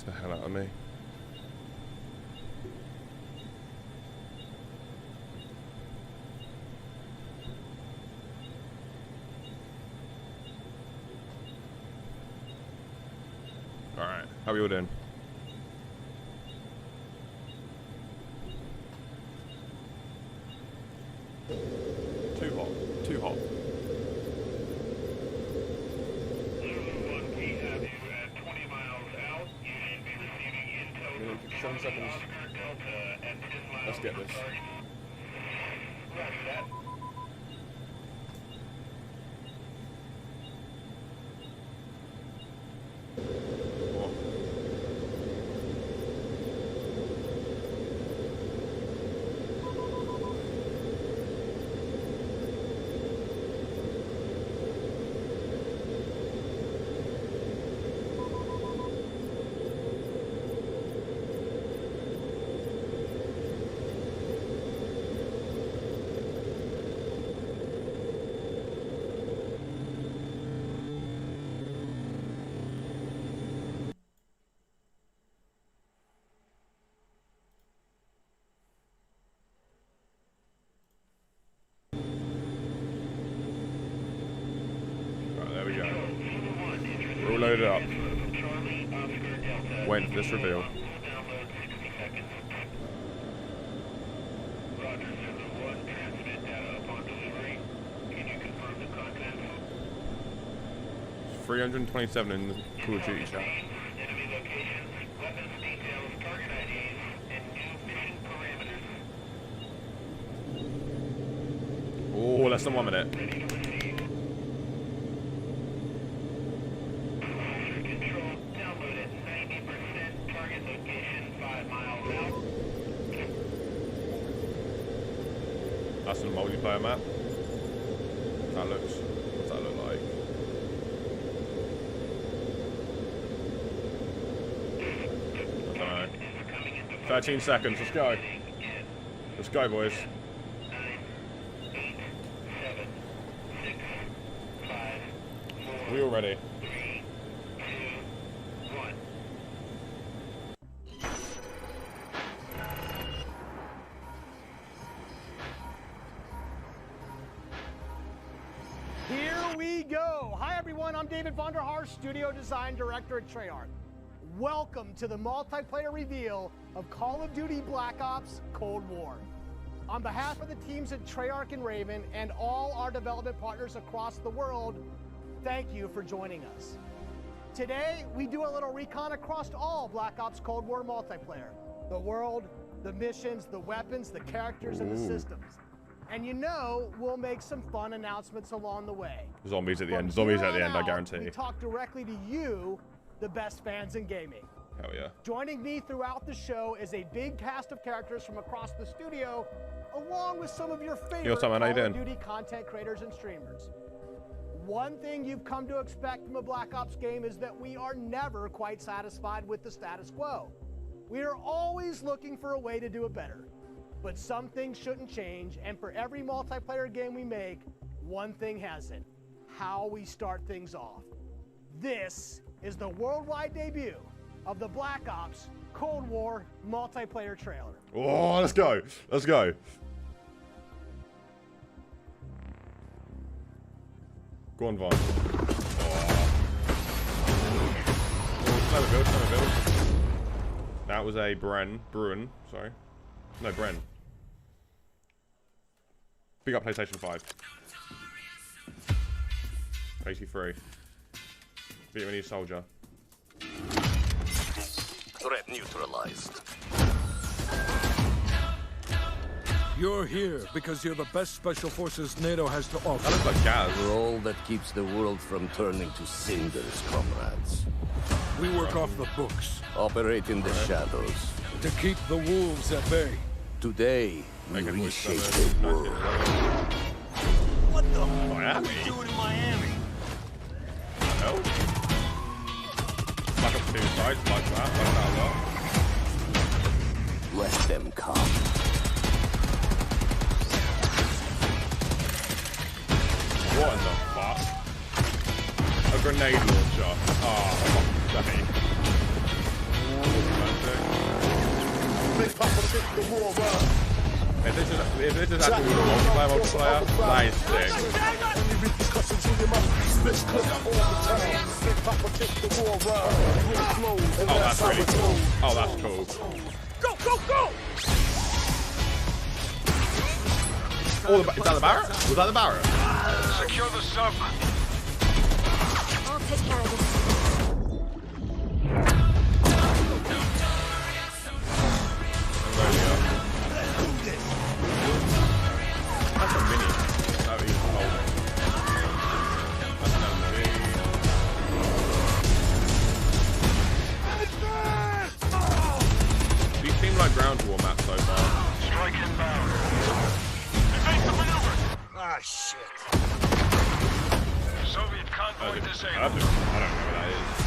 the hell out of me. Alright, how are we all doing? Too hot. Too hot. 7 seconds. Let's get this. We're all loaded up. Waiting for this reveal. It's 327 in the Call of Duty chat. Oh, less than 1 minute. That's a multiplayer map. What's that look like? I don't know. 13 seconds, let's go. Let's go, boys. 9, 8, 7, 6, 5, 4, we all ready? 3, 2, 1. Here we go. Hi everyone, I'm David Vonderhaar, Studio Design Director at Treyarch. Welcome to the multiplayer reveal of Call of Duty Black Ops Cold War. On behalf of the teams at Treyarch and Raven and all our development partners across the world, thank you for joining us. Today, we do a little recon across all Black Ops Cold War multiplayer. The world, the missions, the weapons, the characters, and the systems. And you know, we'll make some fun announcements along the way. Zombies at the end. Zombies at the end, I guarantee. We talk directly to you, the best fans in gaming. Hell yeah. Joining me throughout the show is a big cast of characters from across the studio, along with some of your favorite Call of Duty content creators and streamers. One thing you've come to expect from a Black Ops game is that we are never quite satisfied with the status quo. We are always looking for a way to do it better. But some things shouldn't change, and for every multiplayer game we make, one thing hasn't: how we start things off. This is the worldwide debut of the Black Ops Cold War multiplayer trailer. Oh, let's go. Let's go. Go on, Vaughn. Oh, build. That was a Bruin, sorry. No, Bren. Big up PlayStation 5. 83. Vietnamese soldier. Threat neutralized. You're here because you're the best special forces NATO has to offer. That looks like Gaz. We're all that keeps the world from turning to cinders, comrades. We work off the books. Operate in the shadows. To keep the wolves at bay. Today, we reshape the world. What the Miami? What are you doing in Miami? No. Black Ops 2 sides, like that a lot. Let them come. What in the fuck? A grenade launcher. Oh, fuck. If this is actually multiplayer, that is sick. Oh, that's really cool. Oh, that's cool. Go, go, go! Oh, is that the Barrett? Was that the Barrett? Secure the sub. I'll take care of this. That's a mini. That is cold. That's another mini. These seem like ground war maps so far. Strike inbound. Evasive maneuver. Ah, shit. Soviet convoy disabled. I don't know what that is.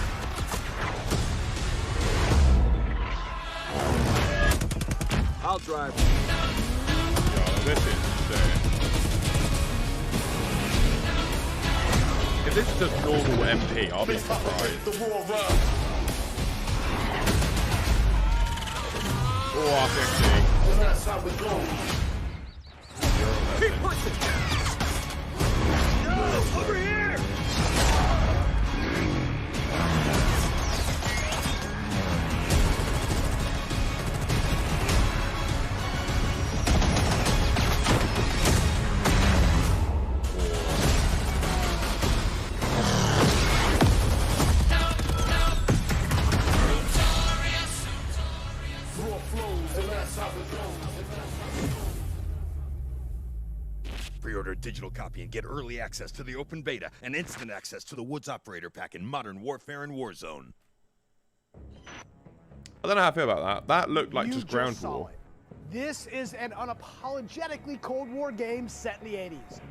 I'll drive. Yo, this is sick. If this is just normal MP, I'll be surprised. Oh, I think That's how we go. Keep pushing. No, over here. Pre-order a digital copy and get early access to the open beta and instant access to the Woods Operator Pack in Modern Warfare and Warzone. I don't know how I feel about that. That looked like You just ground saw war. it. This is an unapologetically Cold War game set in the 80s,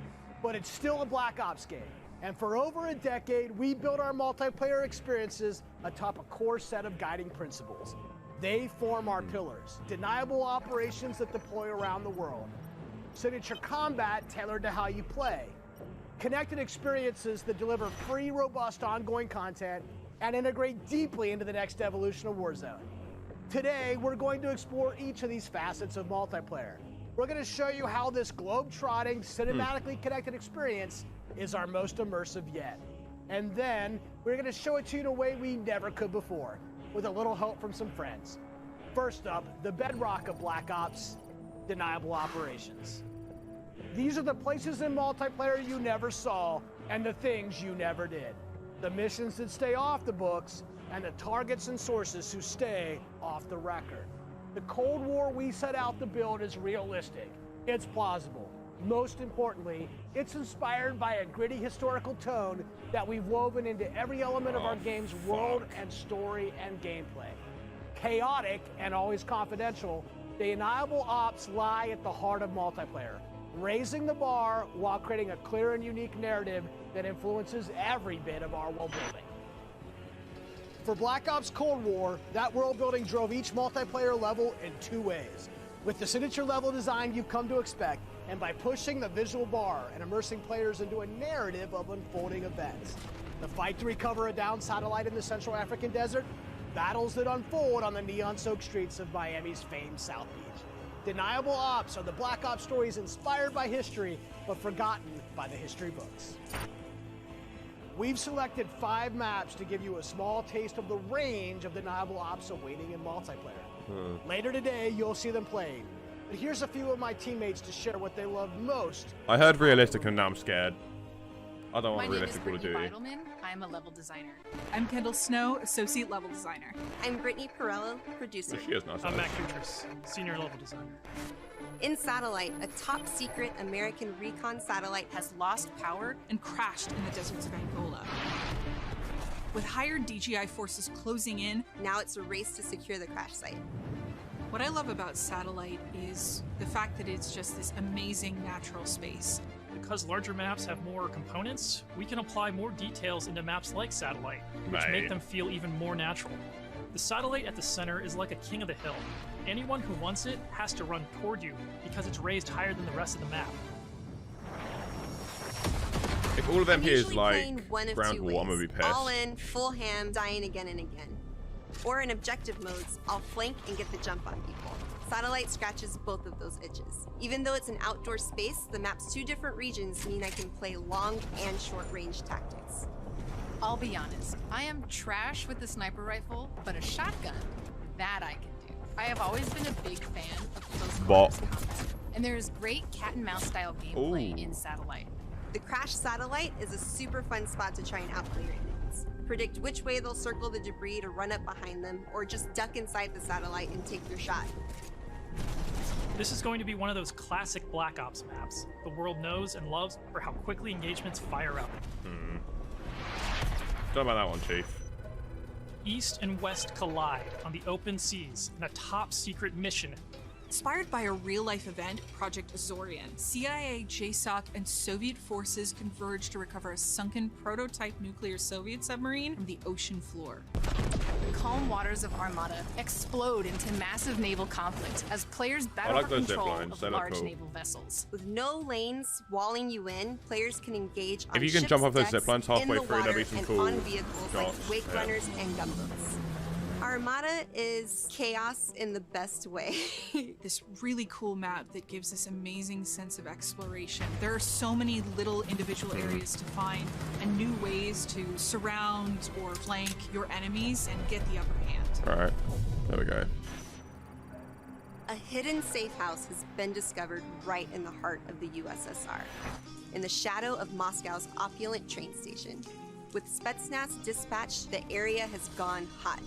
but it's still a Black Ops game. And for over a decade, we built our multiplayer experiences atop a core set of guiding principles. They form our pillars, deniable operations that deploy around the world, signature combat tailored to how you play, connected experiences that deliver free, robust, ongoing content, and integrate deeply into the next evolution of Warzone. Today, we're going to explore each of these facets of multiplayer. We're going to show you how this globe-trotting, cinematically connected experience is our most immersive yet. And then, we're going to show it to you in a way we never could before, with a little help from some friends. First up, the bedrock of Black Ops, deniable operations. These are the places in multiplayer you never saw, and the things you never did. The missions that stay off the books, and the targets and sources who stay off the record. The Cold War we set out to build is realistic. It's plausible. Most importantly, it's inspired by a gritty historical tone that we've woven into every element of our game's world and story and gameplay. Chaotic and always confidential, the deniable ops lie at the heart of multiplayer, raising the bar while creating a clear and unique narrative that influences every bit of our world building. For Black Ops Cold War, that world building drove each multiplayer level in two ways. With the signature level design you've come to expect, and by pushing the visual bar and immersing players into a narrative of unfolding events. The fight to recover a downed satellite in the Central African desert, battles that unfold on the neon-soaked streets of Miami's famed South Beach. Deniable ops are the Black Ops stories inspired by history, but forgotten by the history books. We've selected 5 maps to give you a small taste of the range of deniable ops awaiting in multiplayer. Later today, you'll see them played. But here's a few of my teammates to share what they love most. I heard realistic and now I'm scared. I don't My want name is realistic Call of Brittany Duty. Beidelman. I'm a level designer. I'm Kendall Snow, associate level designer. I'm Brittany Perello, producer. She is nice. I'm Matt Kutris, senior level designer. In Satellite, a top-secret American recon satellite Has lost power and crashed in the deserts of Angola. With hired DGI forces closing in, now it's a race to secure the crash site. what I love about Satellite is the fact that it's just this amazing natural space. Because larger maps have more components, we can apply more details into maps like Satellite, which Right. make them feel even more natural. The satellite at the center is like a king of the hill. Anyone who wants it has to run toward you because it's raised higher than the rest of the map. If all of them I'm here is usually like playing one of ground two war, I'm gonna ways. be pissed. All in, full ham, dying again and again. Or in objective modes, I'll flank and get the jump on people. Satellite scratches both of those itches. Even though it's an outdoor space, the map's 2 different regions mean I can play long and short-range tactics. I'll be honest, I am trash with the sniper rifle, but a shotgun, that I can do. I have always been a big fan of close quarters combat, and there is great cat and mouse style gameplay in Satellite. The crashed Satellite is a super fun spot to try and outplay your enemies. Predict which way they'll circle the debris to run up behind them, or just duck inside the Satellite and take your shot. This is going to be one of those classic Black Ops maps the world knows and loves for how quickly engagements fire up. Don't know about that one, Chief. East and West collide on the open seas in a top secret mission. Inspired by a real-life event, Project Azorian, CIA, JSOC, and Soviet forces converged to recover a sunken prototype nuclear Soviet submarine from the ocean floor. The calm waters of Armada explode into massive naval conflict as players battle for control of large naval vessels. With no lanes walling you in, players can engage on If you can ships' jump off those decks, zip lines halfway in the through, there'll be water, some and cool on vehicles like shots. wake runners and gunboats. Armada is chaos in the best way. This really cool map that gives this amazing sense of exploration. There are so many little individual areas to find and new ways to surround or flank your enemies and get the upper hand. Alright, there we go. A hidden safe house has been discovered right in the heart of the USSR, in the shadow of Moscow's opulent train station. With Spetsnaz dispatched, the area has gone hot.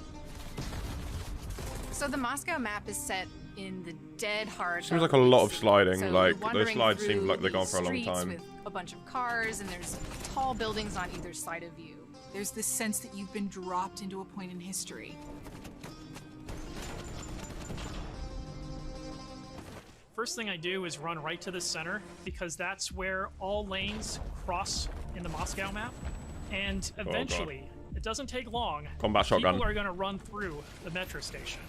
So the Moscow map is set in the dead heart. Seems like a lot of sliding. So like you're those slides wandering seem like they're through gone for a long streets time. With a bunch of cars, and there's tall buildings on either side of you. There's this sense that you've been dropped into a point in history. First thing I do is run right to the center because that's where all lanes cross in the Moscow map. And eventually, it doesn't take long, Combat shotgun. people are going to run through the metro station.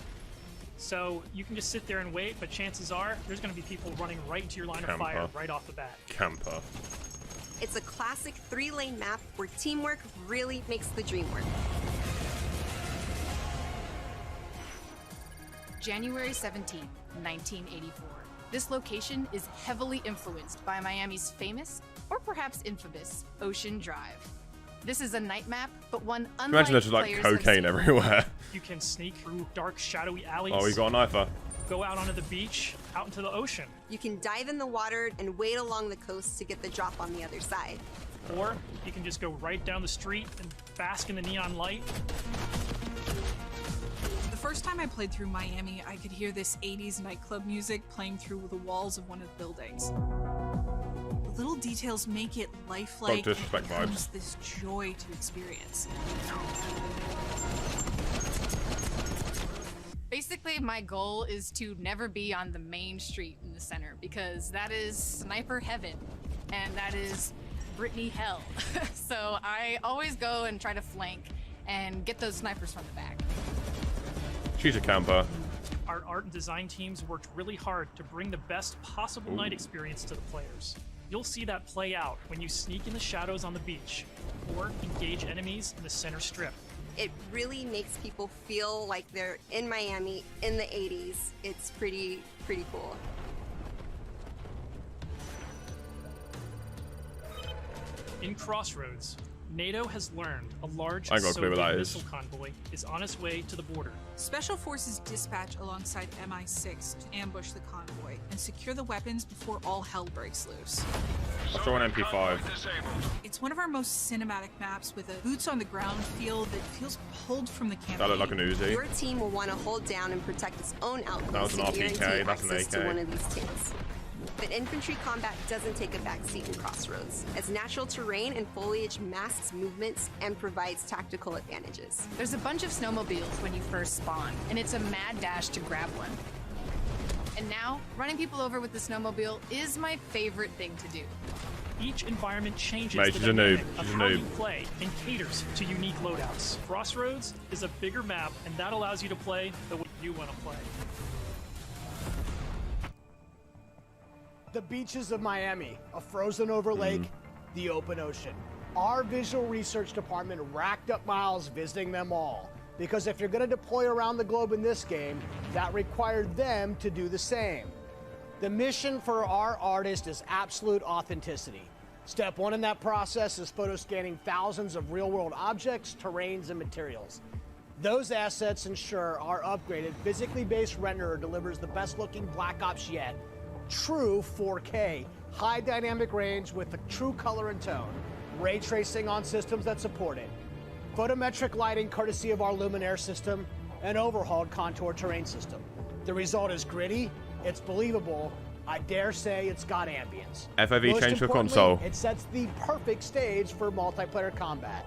So you can just sit there and wait, but chances are there's going to be people running right into your line of fire right off the bat. Camper. It's a classic 3-lane map where teamwork really makes the dream work. January 17, 1984. This location is heavily influenced by Miami's famous, or perhaps infamous, Ocean Drive. This is a night map, but one unlike Imagine there's just like cocaine everywhere. You can sneak through dark, shadowy alleys. Oh, we got a knifer. Go out onto the beach, out into the ocean. You can dive in the water and wade along the coast to get the drop on the other side. Or you can just go right down the street and bask in the neon light. The first time I played through Miami, I could hear this 80s nightclub music playing through the walls of one of the buildings. The little details make it lifelike and it becomes this joy to experience. Basically, my goal is to never be on the main street in the center because that is sniper heaven and that is Brittany hell. So I always go and try to flank and get those snipers from the back. She's a camper. Our art and design teams worked really hard to bring the best possible night experience to the players. You'll see that play out when you sneak in the shadows on the beach or engage enemies in the center strip. It really makes people feel like they're in Miami in the 80s. It's pretty cool. In Crossroads, NATO has learned a large I ain't got a clue what Soviet that is. missile convoy is on its way to the border. Special Forces dispatch alongside MI6 to ambush the convoy and secure the weapons before all hell breaks loose. I'll throw an MP5. It's one of our most cinematic maps with a boots-on-the-ground feel that feels pulled from the campaign. That looked like an Uzi. Your team will want to hold down and protect its own outposts That was an to RPK, guarantee that's an access to AK. one of these tanks. But infantry combat doesn't take a backseat in Crossroads, as natural terrain and foliage masks movements and provides tactical advantages. There's a bunch of snowmobiles when you first spawn, and it's a mad dash to grab one. And now, running people over with the snowmobile is my favorite thing to do. Each environment changes Mate, the she's a noob. dynamic of She's a how you noob. play and caters to unique loadouts. Crossroads is a bigger map, and that allows you to play the way you want to play. The beaches of Miami, a frozen over lake, the open ocean. Our visual research department racked up miles visiting them all. Because if you're going to deploy around the globe in this game, that required them to do the same. The mission for our artist is absolute authenticity. Step one in that process is photo scanning thousands of real-world objects, terrains, and materials. Those assets ensure our upgraded, physically based renderer delivers the best-looking Black Ops yet. True 4K, high dynamic range with a true color and tone, ray tracing on systems that support it, photometric lighting courtesy of our Luminaire system, and overhauled contour terrain system. The result is gritty, it's believable, I dare say it's got ambience. FOV Most change for importantly, console. It sets the perfect stage for multiplayer combat.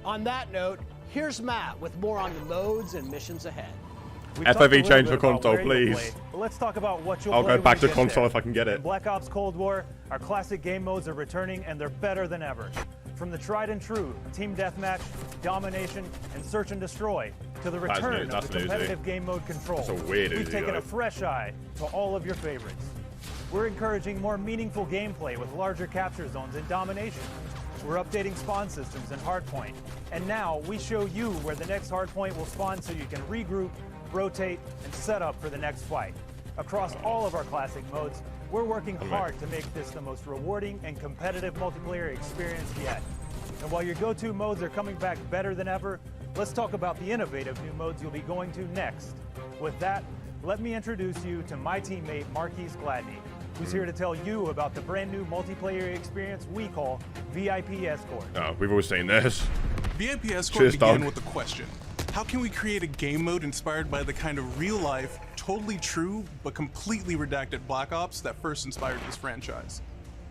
On that note, here's Matt with more on the modes and missions ahead. FOV change for console, please. But let's talk about what you'll I'll play go back when to you get console there. if I can get it. In Black Ops Cold War, our classic game modes are returning and they're better than ever. From the tried and true Team Deathmatch, Domination, and Search and Destroy, to the return of the competitive game mode Control, That's a weird we've Uzi, taken though. a fresh eye to all of your favorites. We're encouraging more meaningful gameplay with larger capture zones in Domination. We're updating spawn systems in Hardpoint. And now we show you where the next Hardpoint will spawn so you can regroup, rotate, and set up for the next fight. Across all of our classic modes, we're working hard to make this the most rewarding and competitive multiplayer experience yet. And while your go-to modes are coming back better than ever, let's talk about the innovative new modes you'll be going to next. With that, let me introduce you to my teammate Marquise Gladney, who's here to tell you about the brand new multiplayer experience we call VIP Escort. Oh, we've always seen this. VIP Escort Cheers, began dog. with a question. How can we create a game mode inspired by the kind of real-life, totally true, but completely redacted Black Ops that first inspired this franchise?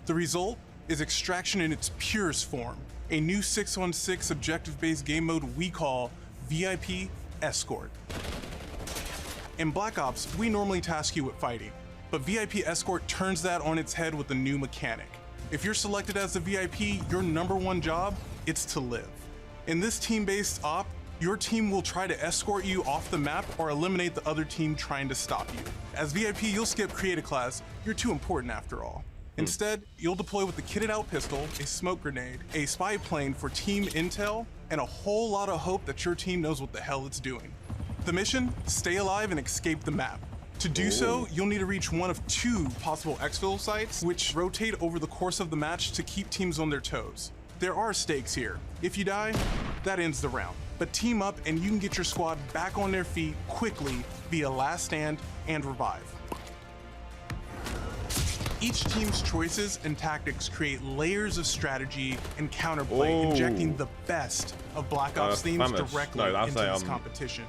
The result is Extraction in its purest form, a new 6-on-6 objective-based game mode we call VIP Escort. In Black Ops, we normally task you with fighting, but VIP Escort turns that on its head with a new mechanic. If you're selected as the VIP, your #1 job, it's to live. In this team-based op, your team will try to escort you off the map or eliminate the other team trying to stop you. As VIP, you'll skip create a class, you're too important after all. Instead, you'll deploy with a kitted out pistol, a smoke grenade, a spy plane for team intel, and a whole lot of hope that your team knows what the hell it's doing. The mission, stay alive and escape the map. To do so, you'll need to reach one of 2 possible exfil sites, which rotate over the course of the match to keep teams on their toes. There are stakes here. If you die, that ends the round. But team up and you can get your squad back on their feet quickly via last stand and revive. Each team's choices and tactics create layers of strategy and counterplay, injecting the best of Black Ops themes Famous. directly No, that's into this competition.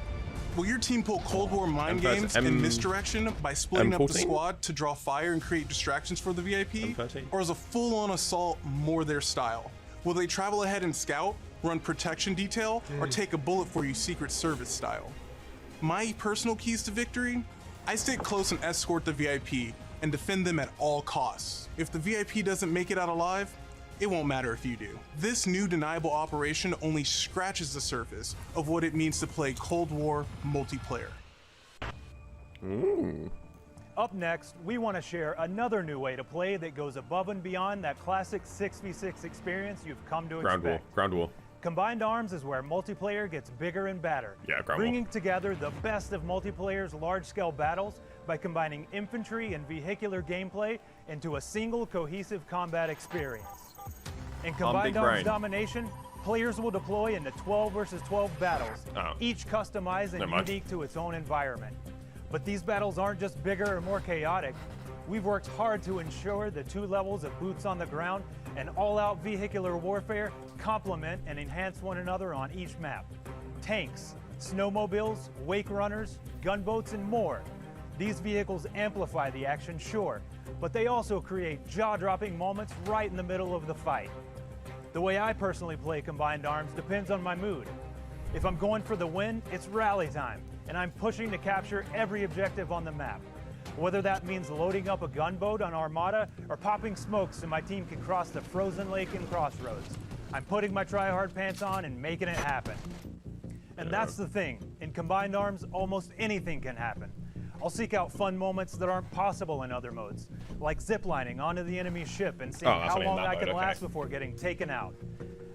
Will your team pull Cold War mind games and misdirection by splitting up the squad to draw fire and create distractions for the VIP? Or is a full-on assault more their style? Will they travel ahead and scout, run protection detail, or take a bullet for you Secret Service style? My personal keys to victory? I stick close and escort the VIP and defend them at all costs. If the VIP doesn't make it out alive, it won't matter if you do. This new deniable operation only scratches the surface of what it means to play Cold War multiplayer. Up next, we want to share another new way to play that goes above and beyond that classic 6v6 experience you've come to expect. Ground War. Combined Arms is where multiplayer gets bigger and badder, bringing together the best of multiplayer's large-scale battles by combining infantry and vehicular gameplay into a single cohesive combat experience. In Combined Arms Domination, players will deploy into 12 versus 12 battles, each customized and unique to its own environment. But these battles aren't just bigger or more chaotic. We've worked hard to ensure the 2 levels of boots on the ground and all-out vehicular warfare complement and enhance one another on each map. Tanks, snowmobiles, wake runners, gunboats, and more. These vehicles amplify the action, sure, but they also create jaw-dropping moments right in the middle of the fight. The way I personally play Combined Arms depends on my mood. If I'm going for the win, it's rally time, and I'm pushing to capture every objective on the map. Whether that means loading up a gunboat on Armada or popping smokes so my team can cross the frozen lake in Crossroads, I'm putting my try-hard pants on and making it happen. And that's the thing, in Combined Arms, almost anything can happen. I'll seek out fun moments that aren't possible in other modes, like ziplining onto the enemy ship and seeing how long I can last before getting taken out.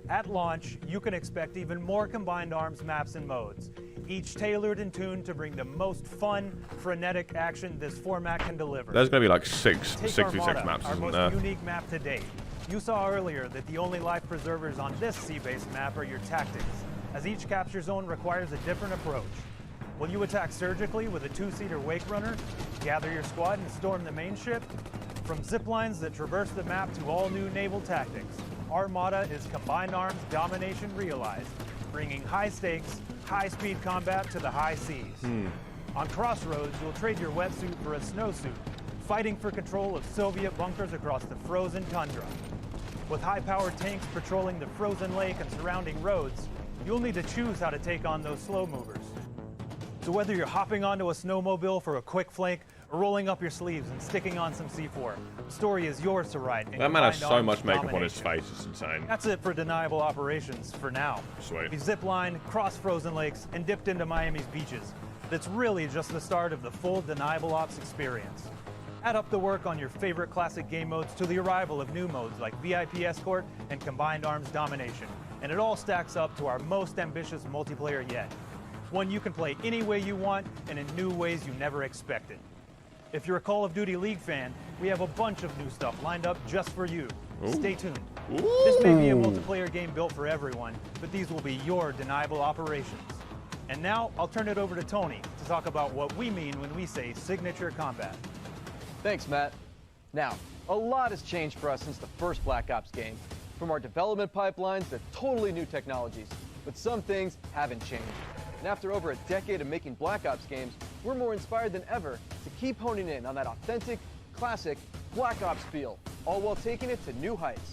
At launch, you can expect even more Combined Arms maps and modes, each tailored and tuned to bring the most fun, frenetic action this format can deliver. There's going to be like 66 Armada, maps, our isn't most there? unique map to date. You saw earlier that the only life preservers on this sea-based map are your tactics, as each capture zone requires a different approach. Will you attack surgically with a 2-seater Wake Runner, gather your squad and storm the main ship? From zip lines that traverse the map to all new naval tactics, Armada is combined arms domination realized, bringing high stakes, high-speed combat to the high seas. On Crossroads, you'll trade your wetsuit for a snowsuit, fighting for control of Soviet bunkers across the frozen tundra. With high-powered tanks patrolling the frozen lake and surrounding roads, you'll need to choose how to take on those slow movers. So whether you're hopping onto a snowmobile for a quick flank, or rolling up your sleeves and sticking on some C4, the story is yours to write. That man has so much makeup on his face, it's insane. That's it for Deniable Operations for now. Sweet. We've ziplined, crossed frozen lakes, and dipped into Miami's beaches. That's really just the start of the full Deniable Ops experience. Add up the work on your favorite classic game modes to the arrival of new modes like VIP Escort and Combined Arms Domination, and it all stacks up to our most ambitious multiplayer yet. One you can play any way you want and in new ways you never expected. If you're a Call of Duty League fan, we have a bunch of new stuff lined up just for you. Ooh. Stay tuned. Ooh. This may be a multiplayer game built for everyone, but these will be your Deniable Operations. And now, I'll turn it over to Tony to talk about what we mean when we say signature combat. Thanks, Matt. Now, a lot has changed for us since the first Black Ops game. From our development pipelines to totally new technologies. But some things haven't changed. And after over a decade of making Black Ops games, we're more inspired than ever to keep honing in on that authentic, classic Black Ops feel, all while taking it to new heights.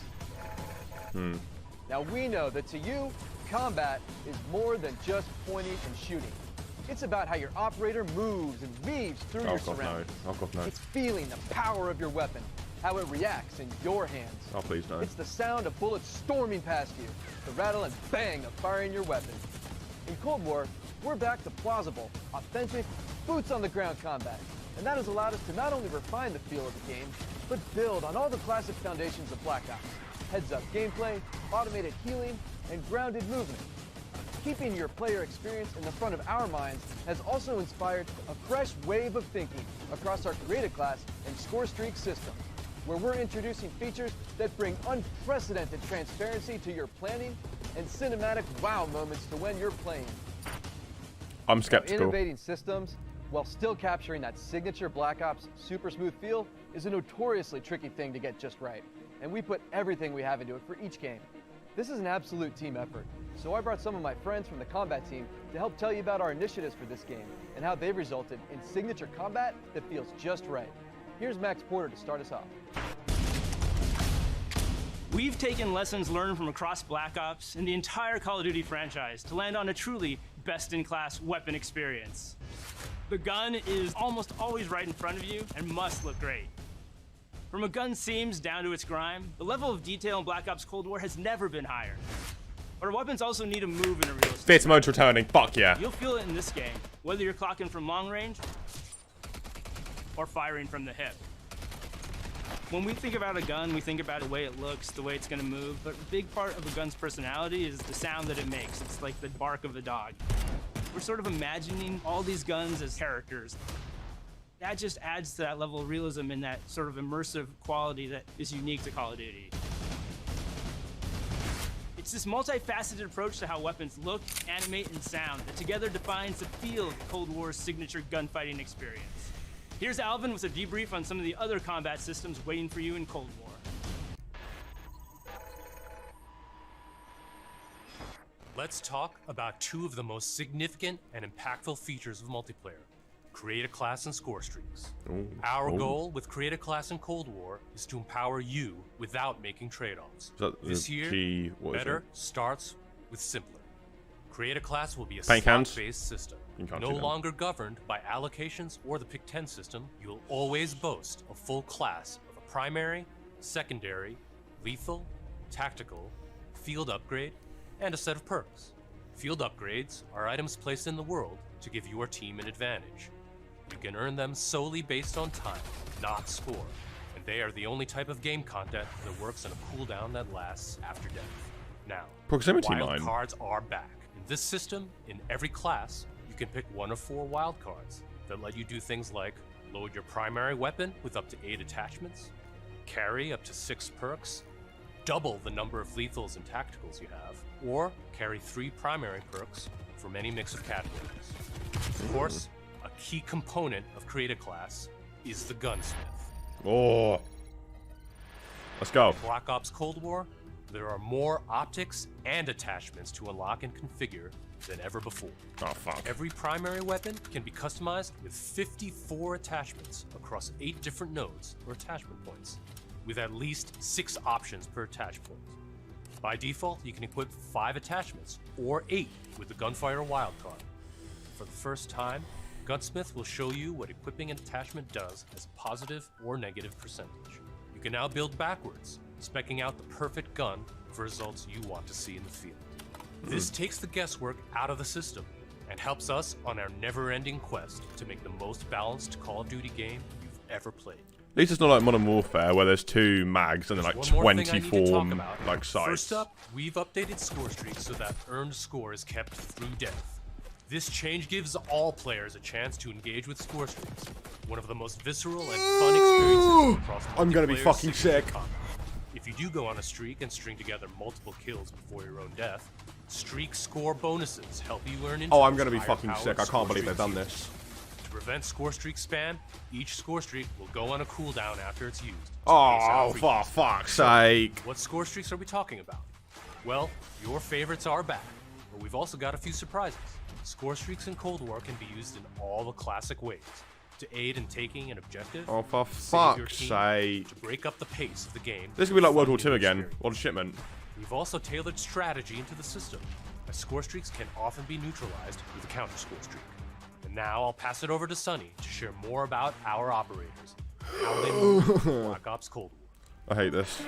Now we know that to you, combat is more than just pointing and shooting. It's about how your operator moves and weaves through your surroundings. It's feeling the power of your weapon, how it reacts in your hands. Oh, please no. It's the sound of bullets storming past you, the rattle and bang of firing your weapon. In Cold War, we're back to plausible, authentic, boots-on-the-ground combat. And that has allowed us to not only refine the feel of the game, but build on all the classic foundations of Black Ops. Heads-up gameplay, automated healing, and grounded movement. Keeping your player experience in the front of our minds has also inspired a fresh wave of thinking across our Creative Class and Score Streak systems, where we're introducing features that bring unprecedented transparency to your planning and cinematic wow moments to when you're playing. I'm skeptical. Innovating systems while still capturing that signature Black Ops super smooth feel is a notoriously tricky thing to get just right, and we put everything we have into it for each game. This is an absolute team effort, so I brought some of my friends from the combat team to help tell you about our initiatives for this game and how they've resulted in signature combat that feels just right. Here's Max Porter to start us off. We've taken lessons learned from across Black Ops and the entire Call of Duty franchise to land on a truly best-in-class weapon experience. The gun is almost always right in front of you and must look great. From a gun's seams down to its grime, the level of detail in Black Ops Cold War has never been higher. But our weapons also need to move in a realistic Theatre mode's returning, fuck yeah. You'll feel it in this game, whether you're clocking from long range or firing from the hip. When we think about a gun, we think about the way it looks, the way it's gonna move, but a big part of a gun's personality is the sound that it makes. It's like the bark of a dog. We're sort of imagining all these guns as characters. That just adds to that level of realism and that sort of immersive quality that is unique to Call of Duty. It's this multifaceted approach to how weapons look, animate, and sound that together defines the feel of Cold War's signature gunfighting experience. Here's Alvin with a debrief on some of the other combat systems waiting for you in Cold War. Let's talk about two of the most significant and impactful features of multiplayer. Create a class and score streaks. Our goal with Create a Class in Cold War is to empower you without making trade-offs. This year, better starts with simpler. Create a Class will be a slot-based system. No longer governed by allocations or the Pick-10 system, you'll always boast a full class of a primary, secondary, lethal, tactical, field upgrade, and a set of perks. Field upgrades are items placed in the world to give your team an advantage. You can earn them solely based on time, not score, and they are the only type of game content that works on a cooldown that lasts after death. Now, Proximity wild mine. cards are back. In this system, in every class, You can pick one of 4 wildcards that let you do things like load your primary weapon with up to 8 attachments, carry up to 6 perks, double the number of lethals and tacticals you have, or carry 3 primary perks from any mix of categories. Of course, a key component of Create a Class is the Gunsmith. Oh. Let's go. In Black Ops Cold War, there are more optics and attachments to unlock and configure than ever before. Oh, fuck. Every primary weapon can be customized with 54 attachments across 8 different nodes or attachment points, with at least 6 options per attach point. By default, you can equip 5 attachments, or 8 with the Gunfire wildcard. For the first time, Gunsmith will show you what equipping an attachment does as a positive or negative percentage. You can now build backwards, speccing out the perfect gun for results you want to see in the field. This takes the guesswork out of the system and helps us on our never-ending quest to make the most balanced Call of Duty game you've ever played. At least it's not like Modern Warfare where there's 2 mags and then like 24 like sides. First up, we've updated score streaks so that earned score is kept through death. This change gives all players a chance to engage with score streaks, one of the most visceral and fun experiences across I'm gonna be multiplayer fucking single sick. combat. If you do go on a streak and string together multiple kills before your own death, streak score bonuses help you earn into Oh, I'm gonna be higher fucking powered sick. I score can't believe they've streaks done used. this. To prevent score streak spam, each score streak will go on a cooldown after it's used. Oh, for fuck's sake. What score streaks are we talking about? Well, your favorites are back, but we've also got a few surprises. Score streaks in Cold War can be used in all the classic ways. To aid in taking an objective, Oh, for save your fuck's team, sake. to break up the pace of the game. This could be like World War fun II new again. experience. What a shipment. We've also tailored strategy into the system, as score streaks can often be neutralized with a counter score streak. And now I'll pass it over to Sunny to share more about our operators, how they move in Black Ops Cold War. I hate this.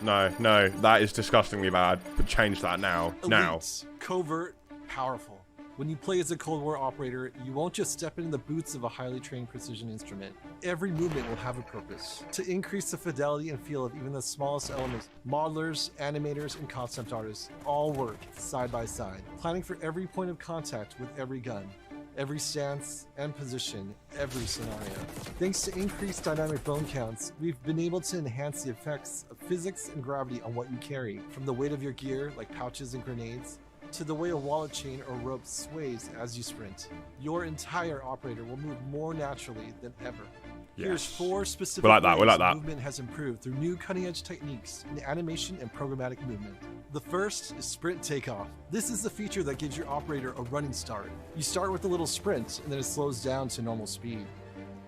No, no, that is disgustingly bad. But change that now. Now. Elite, covert, powerful. When you play as a Cold War operator, you won't just step into the boots of a highly trained precision instrument. Every movement will have a purpose. To increase the fidelity and feel of even the smallest elements, modelers, animators, and concept artists all work side by side, planning for every point of contact with every gun, every stance and position, every scenario. Thanks to increased dynamic bone counts, we've been able to enhance the effects of physics and gravity on what you carry, from the weight of your gear, like pouches and grenades, to the way a wallet chain or rope sways as you sprint. Your entire operator will move more naturally than ever. Here's 4 specific We like that, we ways like that. movement has improved through new cutting-edge techniques in animation and programmatic movement. The first is sprint takeoff. This is the feature that gives your operator a running start. You start with a little sprint, and then it slows down to normal speed.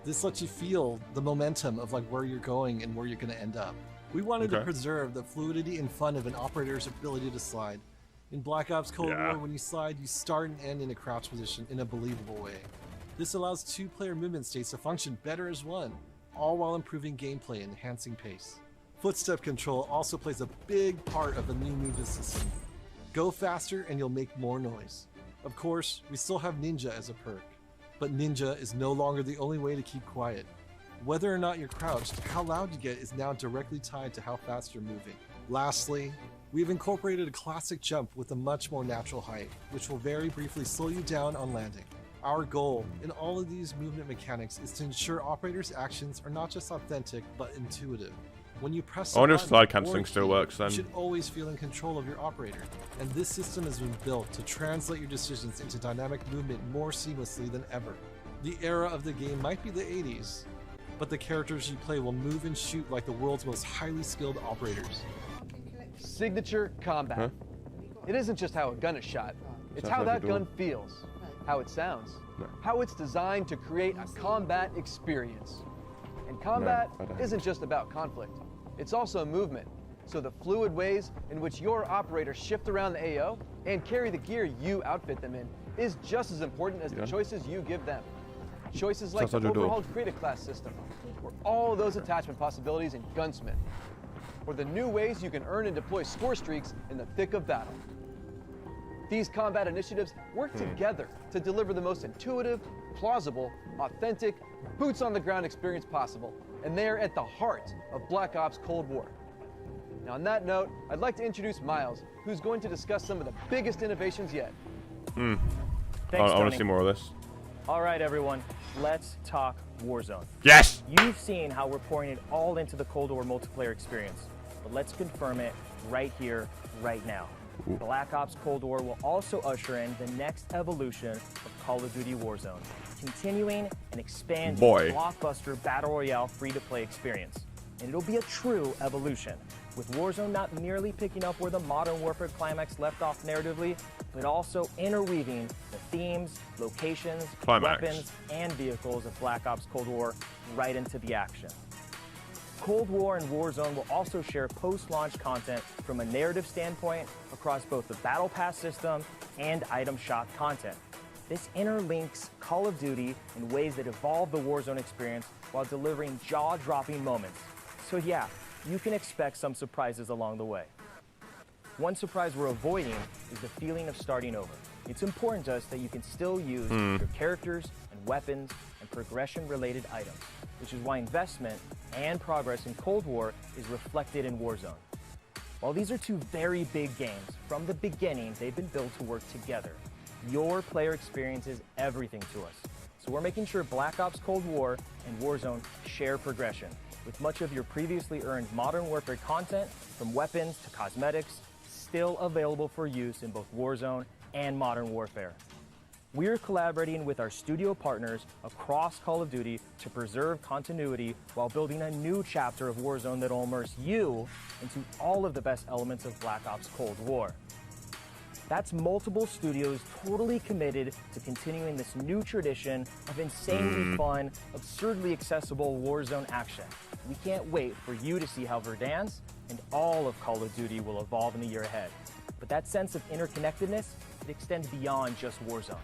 This lets you feel the momentum of like where you're going and where you're going to end up. We wanted to Okay. preserve the fluidity and fun of an operator's ability to slide. In Black Ops Cold War, when you slide, you start and end in a crouch position in a believable way. This allows 2-player movement states to function better as one, all while improving gameplay and enhancing pace. Footstep control also plays a big part of the new movement system. Go faster and you'll make more noise. Of course, we still have Ninja as a perk, but Ninja is no longer the only way to keep quiet. Whether or not you're crouched, how loud you get is now directly tied to how fast you're moving. Lastly, we've incorporated a classic jump with a much more natural height, which will very briefly slow you down on landing. Our goal in all of these movement mechanics is to ensure operators' actions are not just authentic, but intuitive. When you press I wonder a if button slide or cancelling still key, works then. You should always feel in control of your operator, and this system has been built to translate your decisions into dynamic movement more seamlessly than ever. The era of the game might be the 80s, but the characters you play will move and shoot like the world's most highly skilled operators. Signature combat. Huh? It isn't just how a gun is shot. It's Sounds how like that a door. gun feels, how it sounds, No. how it's designed to create a combat experience. And combat I don't. isn't just about conflict. It's also movement. So the fluid ways in which your operators shift around the AO and carry the gear you outfit them in is just as important as the Yeah. choices you give them. Choices like Sounds the like a door. overhauled Create a Class system, or all those attachment possibilities in Gunsmith, or the new ways you can earn and deploy score streaks in the thick of battle. These combat initiatives work together to deliver the most intuitive, plausible, authentic, boots-on-the-ground experience possible, and they are at the heart of Black Ops Cold War. Now, on that note, I'd like to introduce Miles, who's going to discuss some of the biggest innovations yet. Thanks, I want Tony. to see more of this. All right, everyone, let's talk Warzone. Yes! You've seen how we're pouring it all into the Cold War multiplayer experience, but let's confirm it right here, right now. Ooh. Black Ops Cold War will also usher in the next evolution of Call of Duty Warzone, continuing and expanding the blockbuster Battle Royale free-to-play experience. And it'll be a true evolution, with Warzone not merely picking up where the Modern Warfare climax left off narratively, but also interweaving the themes, locations, weapons, and vehicles of Black Ops Cold War right into the action. Cold War and Warzone will also share post-launch content from a narrative standpoint across both the Battle Pass system and item shop content. This interlinks Call of Duty in ways that evolve the Warzone experience while delivering jaw-dropping moments. So yeah, you can expect some surprises along the way. One surprise we're avoiding is the feeling of starting over. It's important to us that you can still use your characters and weapons and progression-related items, which is why investment and progress in Cold War is reflected in Warzone. While these are two very big games, from the beginning they've been built to work together. Your player experience is everything to us. So we're making sure Black Ops Cold War and Warzone share progression, with much of your previously earned Modern Warfare content, from weapons to cosmetics, still available for use in both Warzone and Modern Warfare. We're collaborating with our studio partners across Call of Duty to preserve continuity while building a new chapter of Warzone that'll immerse you into all of the best elements of Black Ops Cold War. That's multiple studios totally committed to continuing this new tradition of insanely fun, absurdly accessible Warzone action. We can't wait for you to see how Verdansk and all of Call of Duty will evolve in the year ahead. But that sense of interconnectedness, it extends beyond just Warzone.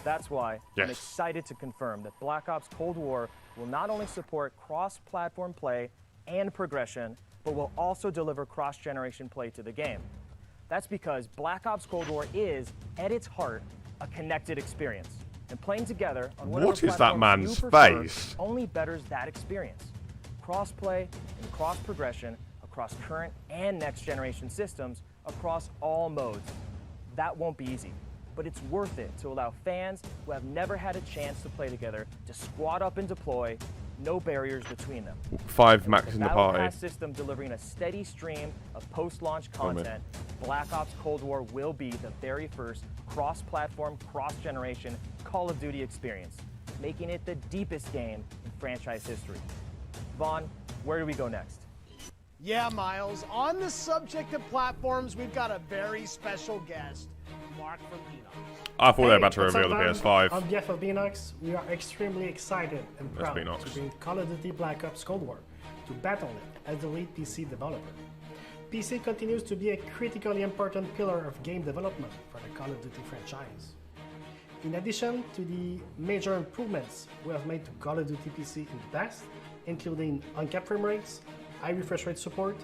That's why I'm excited to confirm that Black Ops Cold War will not only support cross-platform play and progression, but will also deliver cross-generation play to the game. That's because Black Ops Cold War is, at its heart, a connected experience. And playing together on whatever What is that platform man's you prefer face? only betters that experience. Cross-play and cross-progression across current and next-generation systems across all modes. That won't be easy, but it's worth it to allow fans who have never had a chance to play together to squad up and deploy, no barriers between them. 5 max in the Battle party. Pass system delivering a steady stream of post-launch content, Black Ops Cold War will be the very first cross-platform, cross-generation Call of Duty experience, making it the deepest game in franchise history. Vaughn, where do we go next? Yeah, Miles, on the subject of platforms, we've got a very special guest, Mark from Beanox. I thought they were about to reveal the PS5. On behalf of Beanox, we are extremely excited and proud to bring Call of Duty Black Ops Cold War to Battle.net as the lead PC developer. PC continues to be a critically important pillar of game development for the Call of Duty franchise. In addition to the major improvements we have made to Call of Duty PC in the past, including uncapped frame rates, high refresh rate support,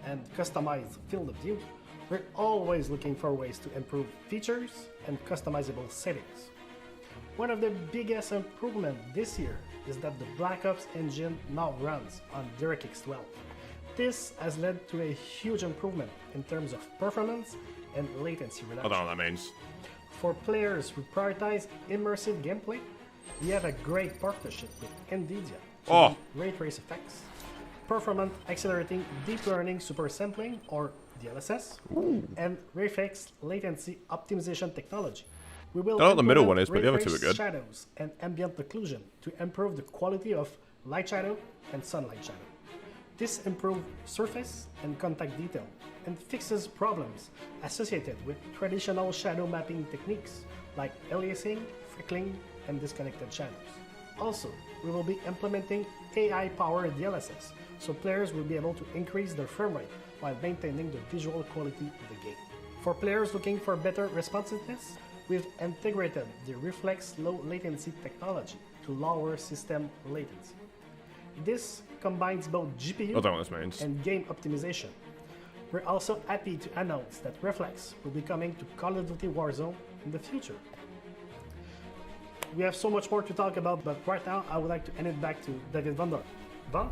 and customized field of view, we're always looking for ways to improve features and customizable settings. One of the biggest improvements this year is that the Black Ops engine now runs on DirectX 12. This has led to a huge improvement in terms of performance and latency reduction. I don't know what that means. For players who prioritize immersive gameplay, we have a great partnership with NVIDIA to ray trace effects, performance accelerating deep learning super sampling or DLSS, and RayFX latency optimization technology. We will I don't know what the middle one implement is, but the other two are ray-traced good. shadows and ambient occlusion to improve the quality of light shadow and sunlight shadow. This improves surface and contact detail and fixes problems associated with traditional shadow mapping techniques like aliasing, freckling, and disconnected shadows. Also, we will be implementing AI-powered DLSS, so players will be able to increase their frame rate while maintaining the visual quality of the game. For players looking for better responsiveness, we've integrated the Reflex low latency technology to lower system latency. This combines both GPU I don't know what this means. and game optimization. We're also happy to announce that Reflex will be coming to Call of Duty Warzone in the future. We have so much more to talk about, but right now I would like to hand it back to David Van Dorp. Van?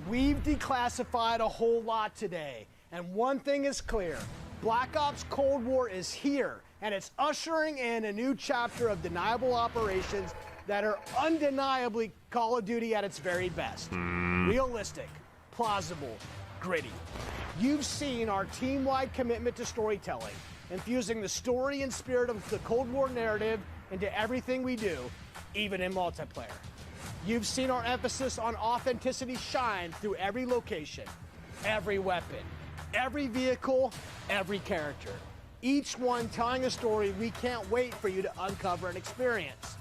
We've declassified a whole lot today, and one thing is clear. Black Ops Cold War is here, and it's ushering in a new chapter of deniable operations that are undeniably Call of Duty at its very best. Realistic, plausible, gritty. You've seen our team-wide commitment to storytelling, infusing the story and spirit of the Cold War narrative into everything we do, even in multiplayer. You've seen our emphasis on authenticity shine through every location, every weapon, every vehicle, every character. Each one telling a story we can't wait for you to uncover and experience.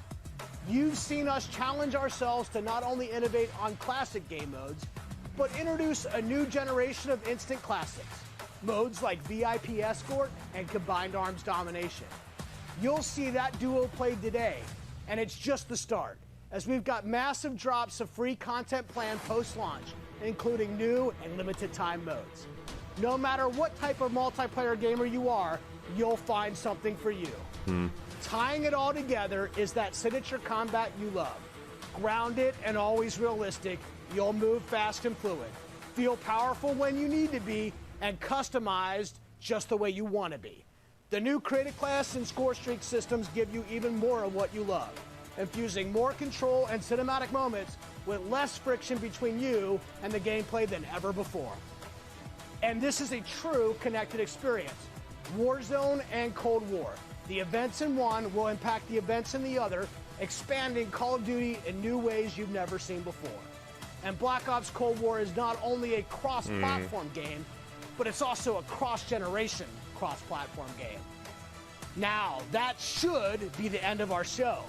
You've seen us challenge ourselves to not only innovate on classic game modes, but introduce a new generation of instant classics. Modes like VIP Escort and Combined Arms Domination. You'll see that duo played today, and it's just the start, as we've got massive drops of free content planned post-launch, including new and limited time modes. No matter what type of multiplayer gamer you are, you'll find something for you. Tying it all together is that signature combat you love. Grounded and always realistic, you'll move fast and fluid, feel powerful when you need to be, and customized just the way you want to be. The new Creative Class and Score Streak systems give you even more of what you love, infusing more control and cinematic moments with less friction between you and the gameplay than ever before. And this is a true connected experience. Warzone and Cold War. The events in one will impact the events in the other, expanding Call of Duty in new ways you've never seen before. And Black Ops Cold War is not only a cross-platform game, but it's also a cross-generation cross-platform game. Now, that should be the end of our show.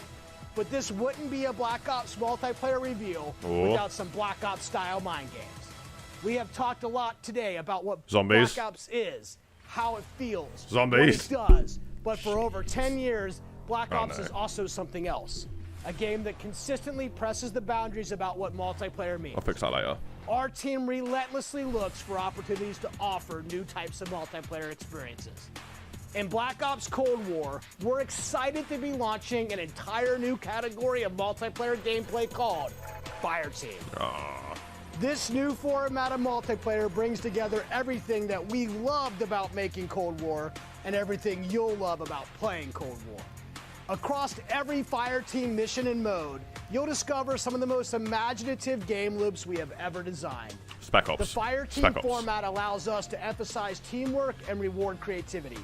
But this wouldn't be a Black Ops multiplayer reveal without some Black Ops style mind games. We have talked a lot today about what Black Ops is, how it feels, what it does. But for over 10 years, Black Ops is also something else. A game that consistently presses the boundaries about what multiplayer means. I'll fix that later. Our team relentlessly looks for opportunities to offer new types of multiplayer experiences. In Black Ops Cold War, we're excited to be launching an entire new category of multiplayer gameplay called Fireteam. This new format of multiplayer brings together everything that we loved about making Cold War and everything you'll love about playing Cold War. Across every Fireteam mission and mode, you'll discover some of the most imaginative game loops we have ever designed. Spec Ops. The Fireteam format allows us to emphasize teamwork and reward creativity.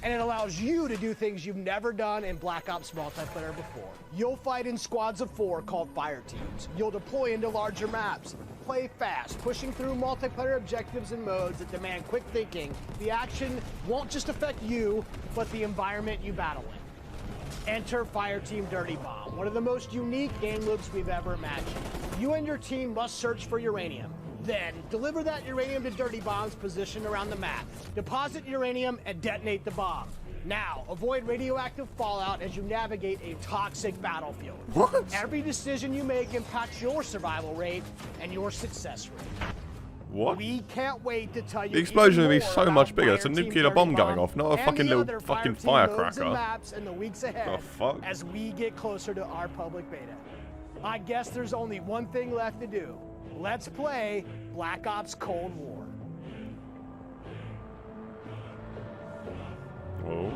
And it allows you to do things you've never done in Black Ops multiplayer before. You'll fight in squads of 4 called Fire Teams. You'll deploy into larger maps, play fast, pushing through multiplayer objectives and modes that demand quick thinking. The action won't just affect you, but the environment you battle in. Enter Fireteam Dirty Bomb, one of the most unique game loops we've ever imagined. You and your team must search for uranium. Then, deliver that uranium to Dirty Bomb's position around the map. Deposit uranium and detonate the bomb. Now, avoid radioactive fallout as you navigate a toxic battlefield. What? Every decision you make impacts your survival rate and your success rate. What? We can't wait to tell you. The explosion would be more so about much bigger. It's a Fireteam nuclear Dirty bomb going off, not a and fucking the little other fucking Fireteam modes and firecracker. maps in the weeks ahead The fuck? as we get closer to our public beta. I guess there's only one thing left to do. Let's play Black Ops Cold War. Oh.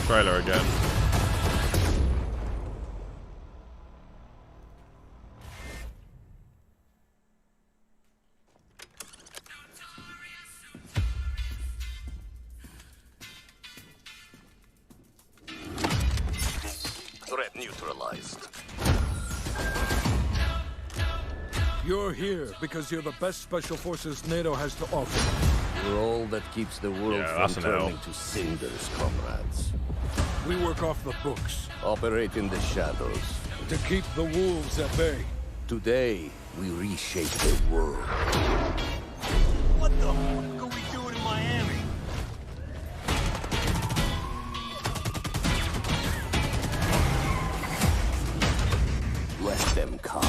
Trailer again. Threat neutralized. You're here because you're the best special forces NATO has to offer. You're all that keeps the world from turning to cinders, comrades. We work off the books. Operate in the shadows. To keep the wolves at bay. Today, we reshape the world. What the fuck are we doing in Miami? Let them come.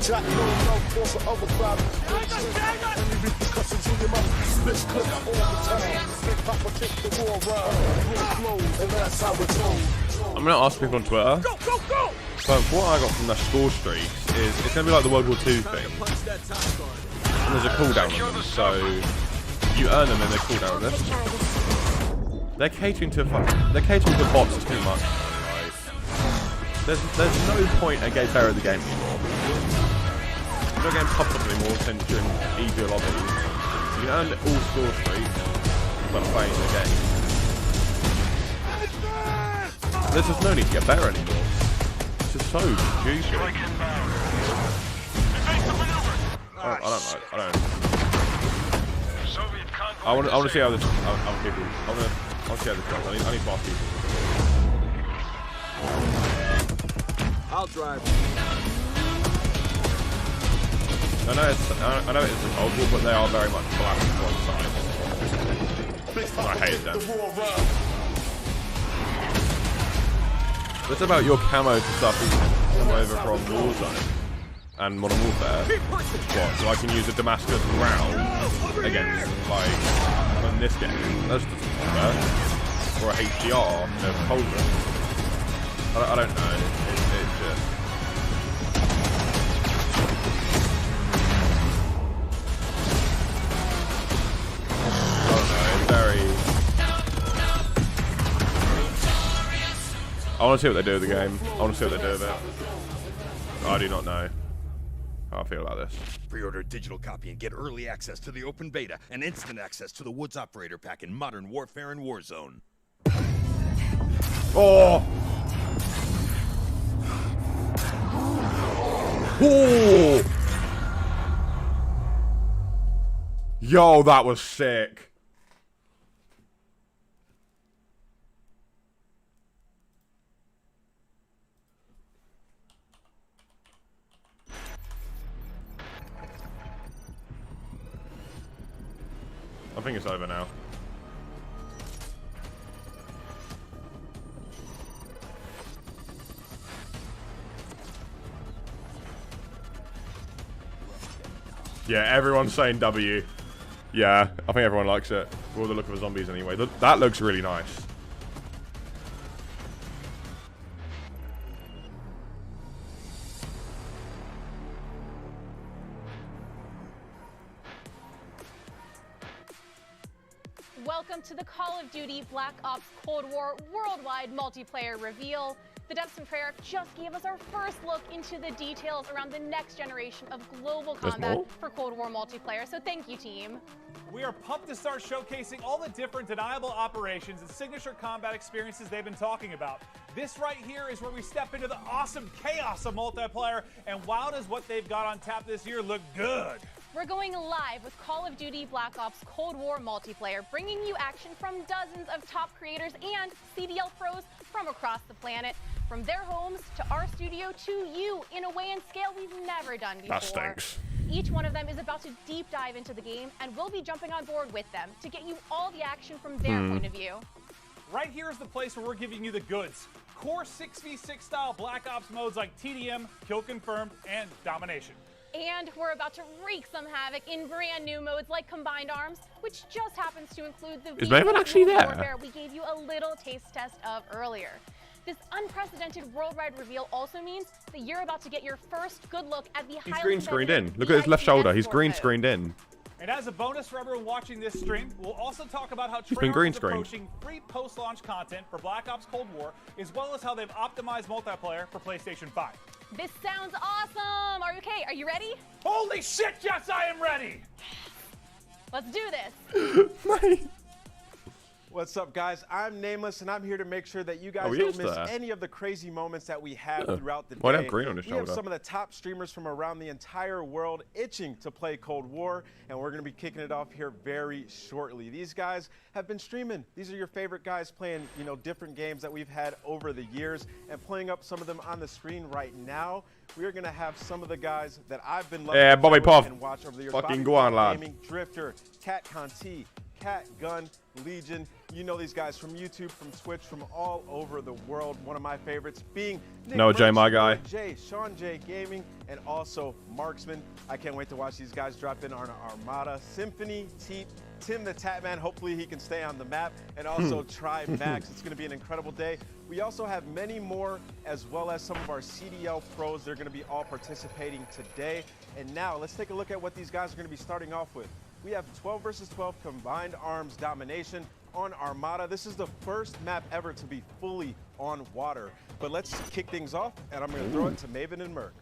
I'm gonna ask people on Twitter. So what I got from their score streaks is it's gonna be like the World War II thing. And there's a cooldown on them, so you earn them and they cooldown on this. They're catering to bots too much. Like, there's no point a gay player in the game anymore. You're not getting popped up anymore since you're in easier lobbies. You can earn all score streaks by playing the game. There's just no need to get better anymore. It's just so stupid. I don't. I want to see how this. I want to see how this goes. I need fast people. I'll drive. I know it's the Cold War, but they are very much black on one side. I hate them. It's about your camo to stuff come over from Warzone and Modern Warfare. What? So I can use a Damascus round against, like, in this game. That's just fair. Or a HDR, you know, Cauldron. I don't know. It's just... I don't know. It's very... I want to see what they do with the game. I want to see what they do with it. I do not know how I feel about this. Pre-order a digital copy and get early access to the open beta and instant access to the Woods Operator Pack in Modern Warfare and Warzone. Oh! Oh! Yo, that was sick. I think it's over now. Yeah, everyone's saying W. Yeah, I think everyone likes it. For the look of the zombies anyway. That looks really nice. Welcome to the Call of Duty Black Ops Cold War worldwide multiplayer reveal. The devs from Treyarch just gave us our first look into the details around the next generation of global combat for Cold War multiplayer, so thank you, team. We are pumped to start showcasing all the different deniable operations and signature combat experiences they've been talking about. This right here is where we step into the awesome chaos of multiplayer, and wow, does what they've got on tap this year look good. We're going live with Call of Duty Black Ops Cold War multiplayer, bringing you action from dozens of top creators and CDL pros from across the planet. From their homes to our studio to you in a way and scale we've never done before. That stinks. Each one of them is about to deep dive into the game, and we'll be jumping on board with them to get you all the action from their point of view. Right here is the place where we're giving you the goods. Core 6v6 style Black Ops modes like TDM, Kill Confirmed, and Domination. And we're about to wreak some havoc in brand new modes like Combined Arms, which just happens to include the Is Maven actually there? warfare we gave you a little taste test of earlier. This unprecedented worldwide reveal also means that you're about to get your first good look at the He's green screened in. Look at his left shoulder. He's green screened in. And as a bonus for everyone watching this stream, we'll also talk about how He's been green Treyarch is screened. approaching free post-launch content for Black Ops Cold War, as well as how they've optimized multiplayer for PlayStation 5. This sounds awesome! Are you okay? Are you ready? Holy shit, yes, I am ready! Let's do this! What's up, guys? I'm Nameless, and I'm here to make sure that you guys don't miss any of the crazy moments that we have throughout the day. Why'd he have green on his We have shoulder? some of the top streamers from around the entire world itching to play Cold War, and we're going to be kicking it off here very shortly. These guys have been streaming. These are your favorite guys playing, you know, different games that we've had over the years, and playing up some of them on the screen right now. We are going to have some of the guys that I've been loving Bobby Puff. and watch over the years. Fucking Bobby go on, Puff lad. Gaming, Drifter, Cat Conti, Cat, Gun, Legion. You know these guys from YouTube, from Twitch, from all over the world. One of my favorites being Nick Noah J, my guy. J, Sean J Gaming, and also Marksman. I can't wait to watch these guys drop in on our Armada. Symphony, Teep, Tim the Tatman. Hopefully he can stay on the map. And also Try Max. It's going to be an incredible day. We also have many more, as well as some of our CDL pros. They're going to be all participating today. And now let's take a look at what these guys are going to be starting off with. We have 12 versus 12 combined arms domination on Armada. This is the first map ever to be fully on water. But let's kick things off, and I'm going to throw it to Maven and Merc.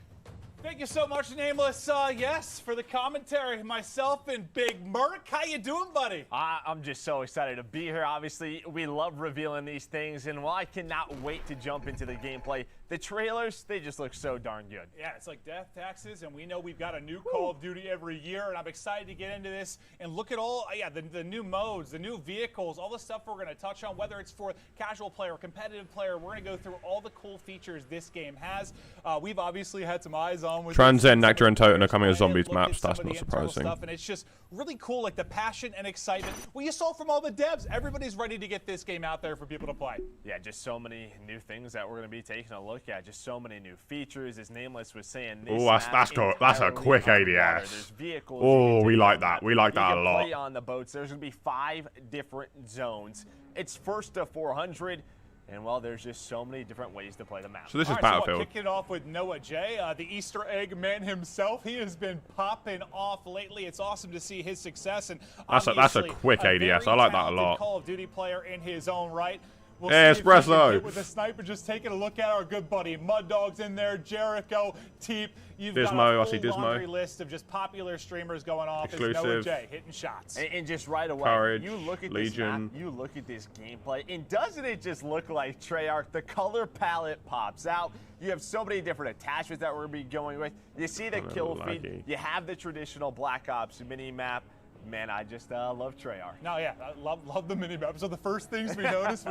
Thank you so much, Nameless. Yes, for the commentary, myself and Big Merc. How you doing, buddy? I'm just so excited to be here. Obviously, we love revealing these things, and while I cannot wait to jump into the gameplay, the trailers, they just look so darn good. Yeah, it's like death taxes, and we know we've got a new Call of Duty every year, and I'm excited to get into this and look at all, the new modes, the new vehicles, all the stuff we're going to touch on, whether it's for casual player, competitive player. We're going to go through all the cool features this game has. We've obviously had some eyes on with Transcend, Nectar, and Toten are coming as zombies maps. That's not surprising. Stuff, and it's just really cool, like the passion and excitement. Well, you saw from all the devs, everybody's ready to get this game out there for people to play. Yeah, just so many new things that we're going to be taking a look at. Just so many new features. As Nameless was saying, oh, that's cool. That's a quick ADS. Oh, we like that. We like that a lot. Play on the boats. There's going to be 5 different zones. It's first to 400. And, well, there's just so many different ways to play the map. So this is Battlefield. So kicking it off with Noah J, the Easter egg man himself. He has been popping off lately. It's awesome to see his success. And that's a quick ADS. I like that a lot. Call of Duty player in his own right. We'll hey, see if we can Espresso. get with the sniper, just taking a look at our good buddy Mud Dog's in there, Jericho, Teep. You've got a full laundry list of just popular streamers going off. It's Noah J hitting shots. And just right away, Courage, you look at Legion. this map, you look at this gameplay, and doesn't it just look like Treyarch? The color palette pops out. You have so many different attachments that we're going to be going with. You see the kill feed. You have the traditional Black Ops mini map. Man, I just love Treyarch. No, yeah, I love the mini-map. So the first things we noticed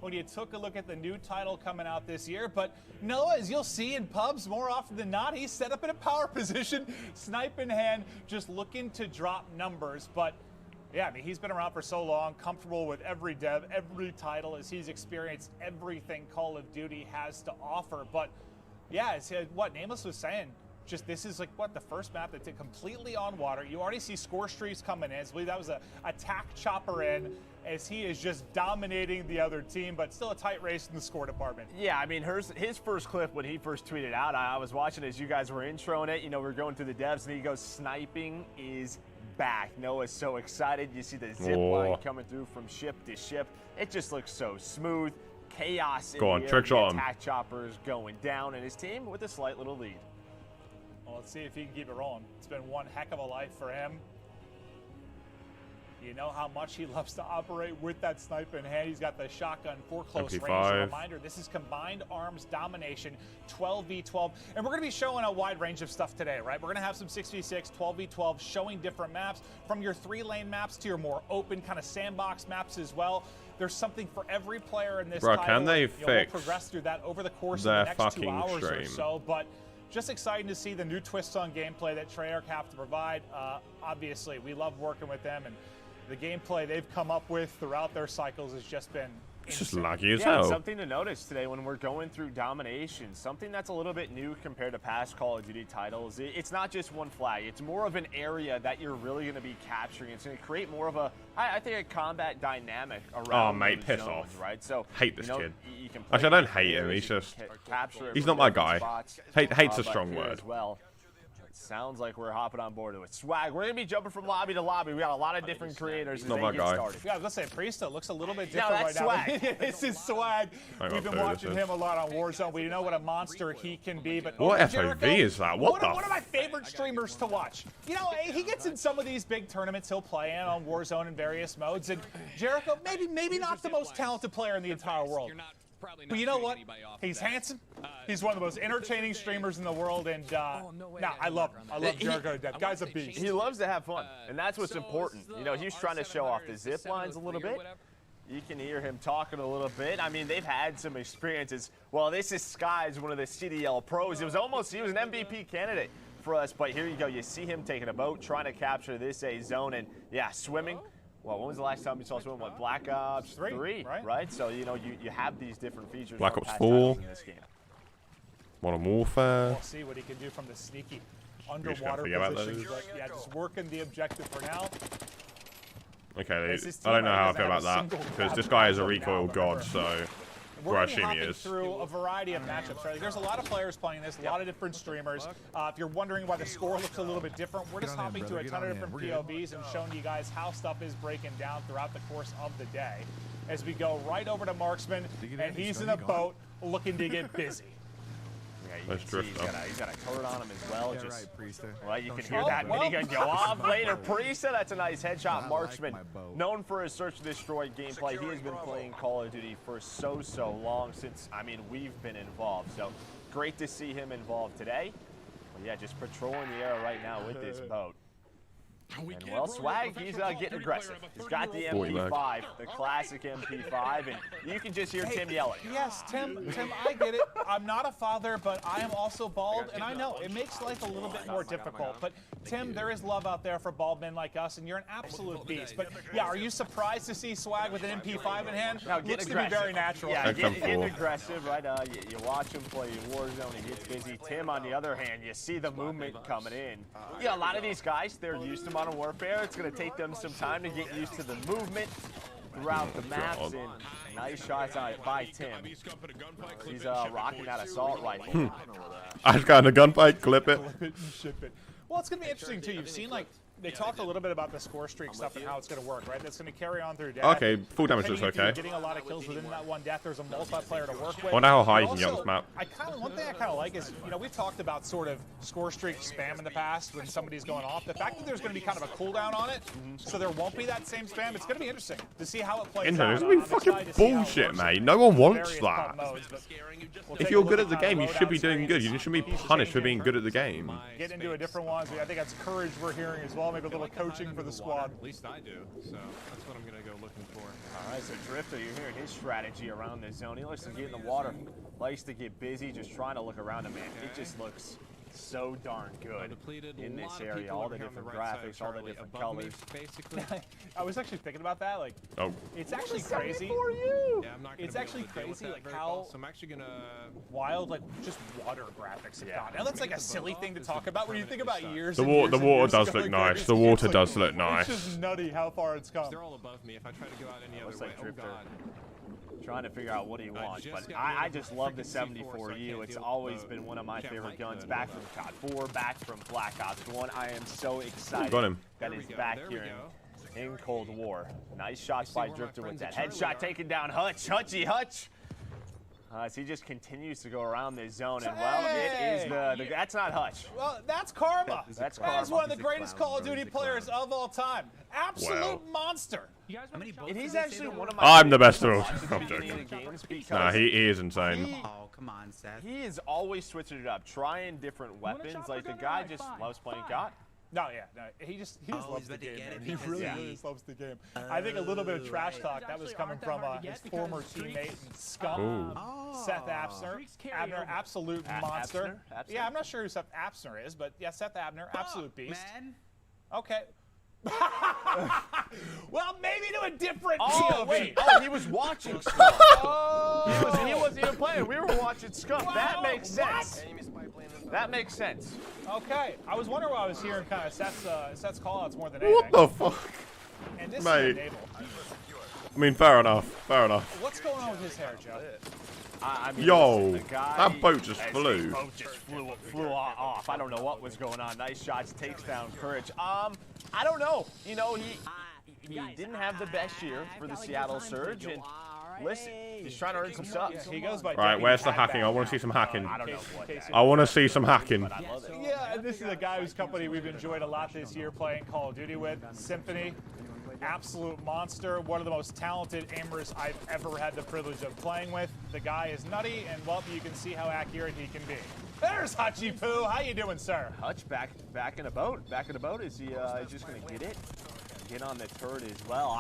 when you took a look at the new title coming out this year, but Noah, as you'll see in pubs more often than not, he's set up in a power position, snipe in hand, just looking to drop numbers. But yeah, I mean, he's been around for so long, comfortable with every dev, every title, as he's experienced everything Call of Duty has to offer. But yeah, it's what Nameless was saying. Just this is like the first map that's completely on water. You already see score streaks coming in. I believe that was a attack chopper in, as he is just dominating the other team, but still a tight race in the score department. Yeah, I mean, his first clip when he first tweeted out, I was watching as you guys were introing it. You know, we're going through the devs, and he goes, "Sniping is back." Noah's so excited. You see the zip line coming through from ship to ship. It just looks so smooth. Chaos in the air. The attack choppers going down, and his team with a slight little lead. Well, let's see if he can keep it rolling. It's been one heck of a life for him. You know how much he loves to operate with that sniper in hand. He's got the shotgun for close range. A reminder, this is combined arms domination, 12v12. And we're going to be showing a wide range of stuff today, right? We're going to have some 6v6, 12v12, showing different maps, from your 3-lane maps to your more open kind of sandbox maps as well. There's something for every player in this title. Can they we'll progress through that over the course of the next 2 hours or so. But just exciting to see the new twists on gameplay that Treyarch have to provide. Obviously, we love working with them, and the gameplay they've come up with throughout their cycles has just been It's just laggy as yeah, hell. Something to notice today when we're going through domination, something that's a little bit new compared to past Call of Duty titles. It's not just one flag. It's more of an area that you're really going to be capturing. It's going to create more of a, I think, a combat dynamic around mate, piss zones, off. Right? So hate this kid. You can Actually, I don't hate him. He's just, he's not my guy. Hate's a strong word. Well, sounds like we're hopping on board with Swag. We're going to be jumping from lobby to lobby. We got a lot of different creators as not they my get guy. started. Yeah, I was going to say, Priesta looks a little bit different that's right Swag. now. This is Swag. We've been watching him a lot on Warzone. We know what a monster he can be. But what FOV is that? What the? One of my favorite streamers to watch. You know, he gets in some of these big tournaments he'll play in on Warzone in various modes. And Jericho, maybe not the most talented player in the entire world. But you know what? He's handsome. He's one of the most entertaining streamers in the world, and I love him. I love Jericho to death. Guy's a beast. He loves to have fun, and that's what's important. You know, he's trying to show off the zip lines a little bit. You can hear him talking a little bit. I mean, they've had some experiences. Well, this is Sky's one of the CDL pros. He was an MVP candidate for us, but here you go. You see him taking a boat, trying to capture this A zone, and yeah, swimming. Well, when was the last time you saw someone with Black Ops 3, right? So, you know, you have these different features. Black Ops 4. Modern Warfare. We'll see what he can do from the sneaky underwater position. But yeah, just working the objective for now. Okay, I don't know how I feel about that, because this guy is a recoil god, so We're I assume he is. Through a variety of matchups, right? There's a lot of players playing this, a lot of different streamers. If you're wondering why the score looks a little bit different, we're just hopping through a ton of different POVs and showing you guys how stuff is breaking down throughout the course of the day. As we go right over to Marksman, and he's in a boat looking to get busy. Yeah, he's got a turret on him as well. Right, you can hear that minigun go off later. Priesta, that's a nice headshot. Marksman, known for his search and destroy gameplay. He has been playing Call of Duty for so long since, I mean, we've been involved. So great to see him involved today. But yeah, just patrolling the area right now with this boat. And well, Swag, he's getting aggressive. He's got the MP5, the classic MP5, and you can just hear Tim yelling. Yes, Tim, I get it. I'm not a father, but I am also bald, and I know it makes life a little bit more difficult. But Tim, there is love out there for bald men like us, and you're an absolute beast. But yeah, are you surprised to see Swag with an MP5 in hand? No, looks to be very natural. Yeah, get aggressive, right? You watch him play Warzone, he gets busy. Tim, on the other hand, you see the movement coming in. Yeah, a lot of these guys, they're used to Modern Warfare. It's going to take them some time to get used to the movement throughout the maps, and nice shots by Tim. He's rocking that assault rifle. I just got in a gunfight, clip it. Clip it and ship it. Well, it's going to be interesting, too. You've seen, like, they talked a little bit about the score streak stuff and how it's going to work, right? That's going to carry on through death. Okay, full damage looks okay. Getting a lot of kills within that one death. There's a multiplayer to work with. I wonder how high you can get on this map. One thing I kind of like is, you know, we've talked about sort of score streak spam in the past when somebody's going off. The fact that there's going to be kind of a cooldown on it, so there won't be that same spam, it's going to be interesting to see how it plays out. It's going to be fucking bullshit, mate. No one wants that. If you're good at the game, you should be doing good. You shouldn't be punished for being good at the game. Get into a different one. I think that's courage we're hearing as well. Maybe a little coaching for the squad. At least I do, so that's what I'm going to go looking for. All right, so Drifter, you're hearing his strategy around the zone. He likes to get in the water, likes to get busy, just trying to look around him, man. It just looks so darn good in this area. All the different graphics, all the different colors. Basically, I was actually thinking about that. Like, it's actually crazy. Yeah, I'm not it's actually crazy, like how so I'm actually gonna wild, like just water graphics have gone. Now that's like a silly thing to talk about when you think about years. The water does look nice. The water does look nice. It's just nutty how far it's come. They're all above me. If I try to go out any other way, oh god. Trying to figure out what he wants, but I just love the 74U. It's always been one of my favorite guns, back from COD 4, back from Black Ops 1. I am so excited that he's back here in Cold War. Nice shots by Drifter with that headshot, taking down Hutch. Hutch. As he just continues to go around this zone, and well, it is the that's not Hutch. Well, that's Karma. That's Karma. That is one of the greatest Call of Duty players of all time. Absolute monster. And he's actually one of my I'm the best of all. I'm joking. Nah, he is insane. Oh, come on, Seth. He is always switching it up, trying different weapons. Like, the guy just loves playing COD. No, he just loves the game. He really loves the game. I think a little bit of trash talk that was coming from his former teammate and scum, Seth Abner. Abner, absolute monster. Yeah, I'm not sure who Seth Abner is, but yeah, Seth Abner, absolute beast. Okay. Well, maybe to a different POV. Wait. Oh, he was watching Scum. He wasn't even playing. We were watching Scum. Wow, that makes sense. That makes sense. Okay. I was wondering why I was hearing kind of Seth's call-outs more than anything. What the fuck? And this Mate. I mean, fair enough. Fair enough. What's going on with his hair, Joe? I mean, yo, listen, that boat just flew. His boat just flew off. I don't know what was going on. Nice shots, takes down Courage. I don't know. You know, he didn't have the best year for the Seattle Surge, and listen, he's trying to earn some subs. He goes by right, where's the hacking? I want to see some hacking. I don't know what I want to see some hacking. Yeah, and this is a guy whose company we've enjoyed a lot this year playing Call of Duty with, Symphony. Absolute monster, one of the most talented aimers I've ever had the privilege of playing with. The guy is nutty, and well, you can see how accurate he can be. There's Hutchie Poo. How you doing, sir? Hutch back in a boat. Back in a boat. Is he just gonna get it? Get on the turret as well.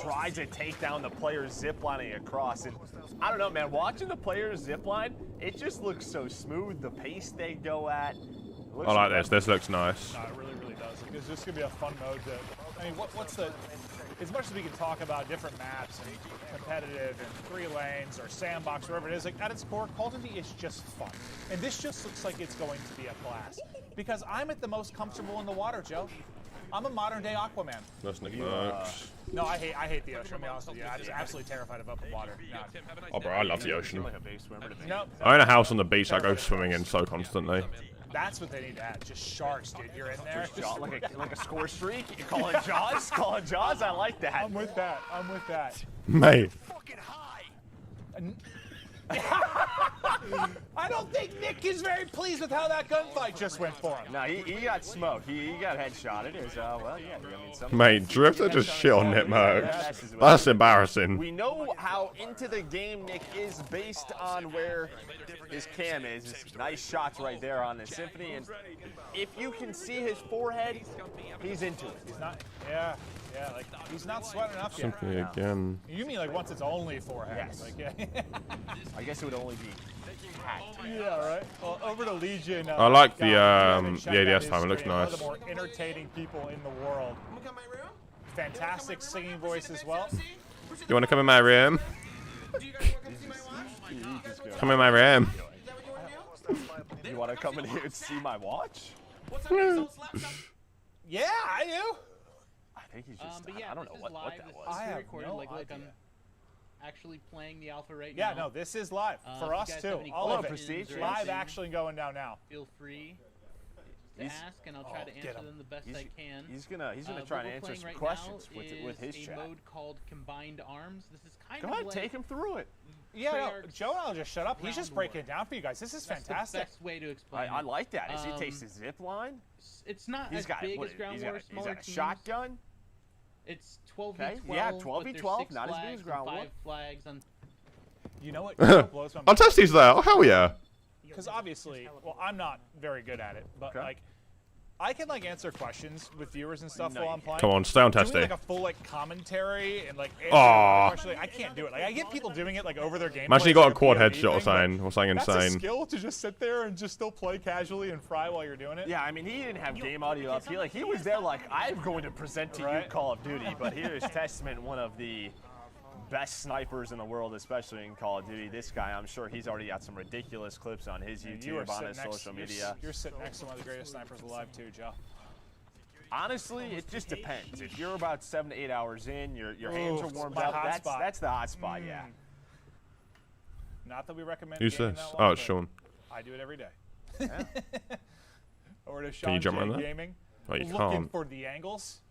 Tries to take down the players ziplining across, and I don't know, man. Watching the players zipline, it just looks so smooth. The pace they go at. I like this. This looks nice. No, it really, really does. It's just gonna be a fun mode. I mean, what's the as much as we can talk about different maps and competitive and 3 lanes or sandbox, wherever it is, like at its core, Call of Duty is just fun. And this just looks like it's going to be a blast. Because I'm at the most comfortable in the water, Joe. I'm a modern-day Aquaman. That's Nick Merckx. No, I hate the ocean. I'll be honest with you. I'm just absolutely terrified of open water. No. Oh, bro, I love the ocean. No. I own a house on the beach I go swimming in so constantly. That's what they need to add. Just sharks, dude. You're in there. Like a score streak. You call it Jaws? Call it Jaws? I like that. I'm with that. I'm with that. Mate. I don't think Nick is very pleased with how that gunfight just went for him. No, he got smoked. He got headshotted. It was, well, yeah. I mean, Mate, Drifter just shit on Nick Merckx. That's embarrassing. We know how into the game Nick is based on where his cam is. Nice shots right there on the Symphony. And if you can see his forehead, he's into it. He's not, yeah, like, he's not sweating enough yet. Symphony again. You mean like once it's only forehead? Yes. Like, yeah. I guess it would only be hacked. Yeah, right. Well, over to Legion. I like the ADS time. It looks nice. One of the more entertaining people in the world. Fantastic singing voice as well. You want to come in my room? Come in my room. You want to come in here and see my watch? Yeah, I do. I think he's just. But yeah, I don't know what that was. I have recorded, no like idea. I'm actually playing the alpha right now. Yeah, no, this is live for if us you guys too. have any All of it. questions or Live anything, actually going down now. Feel free to ask, and I'll try to answer them the best I can. He's gonna try and answer some right questions now with his is chat. a mode called Combined Arms. This is kind Go of ahead, like take him through it. Yeah, no, Joe and I'll just shut up. He's just breaking it down for you guys. This is That's fantastic. the best way to explain I it. like that. Is he takes the zip line? It's not He's as got big what, as Ground he's War, got, smaller he's got a teams. shotgun. It's 12v12. Okay, yeah, 12v12, with their 6 not as big as flags Ground and War. 5 flags on. You know what blows my mind? I'll test these there. Oh, hell yeah. Because obviously, well, I'm not very good at it, but like, I can like answer questions with viewers and stuff while I'm playing. Come on, stay on test Doing day. like a full like commentary and like Aw. question, like, I can't do it. Like I get people doing it like over their game. Imagine you got a quad headshot or something That's a insane. skill to just sit there and just still play casually and fry while you're doing it. Yeah, I mean he didn't have game audio up. He was there like I'm going to present to you Call of Duty, but here is Testament, one of the best snipers in the world, especially in Call of Duty. This guy, I'm sure he's already got some ridiculous clips on his YouTube, on his social media. You're sitting next to one of the greatest snipers alive too, Joe. Honestly, it just depends. If you're about 7 to 8 hours in, your hands are warmed up. That's the hot spot, yeah. Not that we recommend. Who's gaming this? that Oh, long, it's but Sean. I do it every day. Yeah. Over to Can Sean you jump J around that? Gaming. Oh, you Looking can't. for the angles.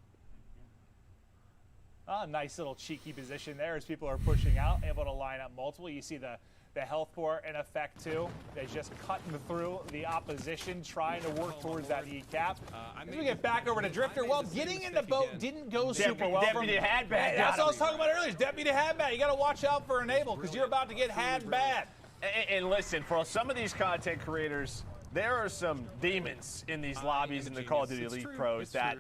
Ah, nice little cheeky position there as people are pushing out, able to line up multiple. You see the health port in effect too. They're just cutting through the opposition, trying to work towards that E-cap. As we get back over to Drifter, well, getting in the boat didn't go super well. Deputy had bad. That's what I was talking about earlier. Deputy had bad. You got to watch out for Enable because you're about to get had bad. And listen, for some of these content creators, there are some demons in these lobbies in the Call of Duty Elite Pros that.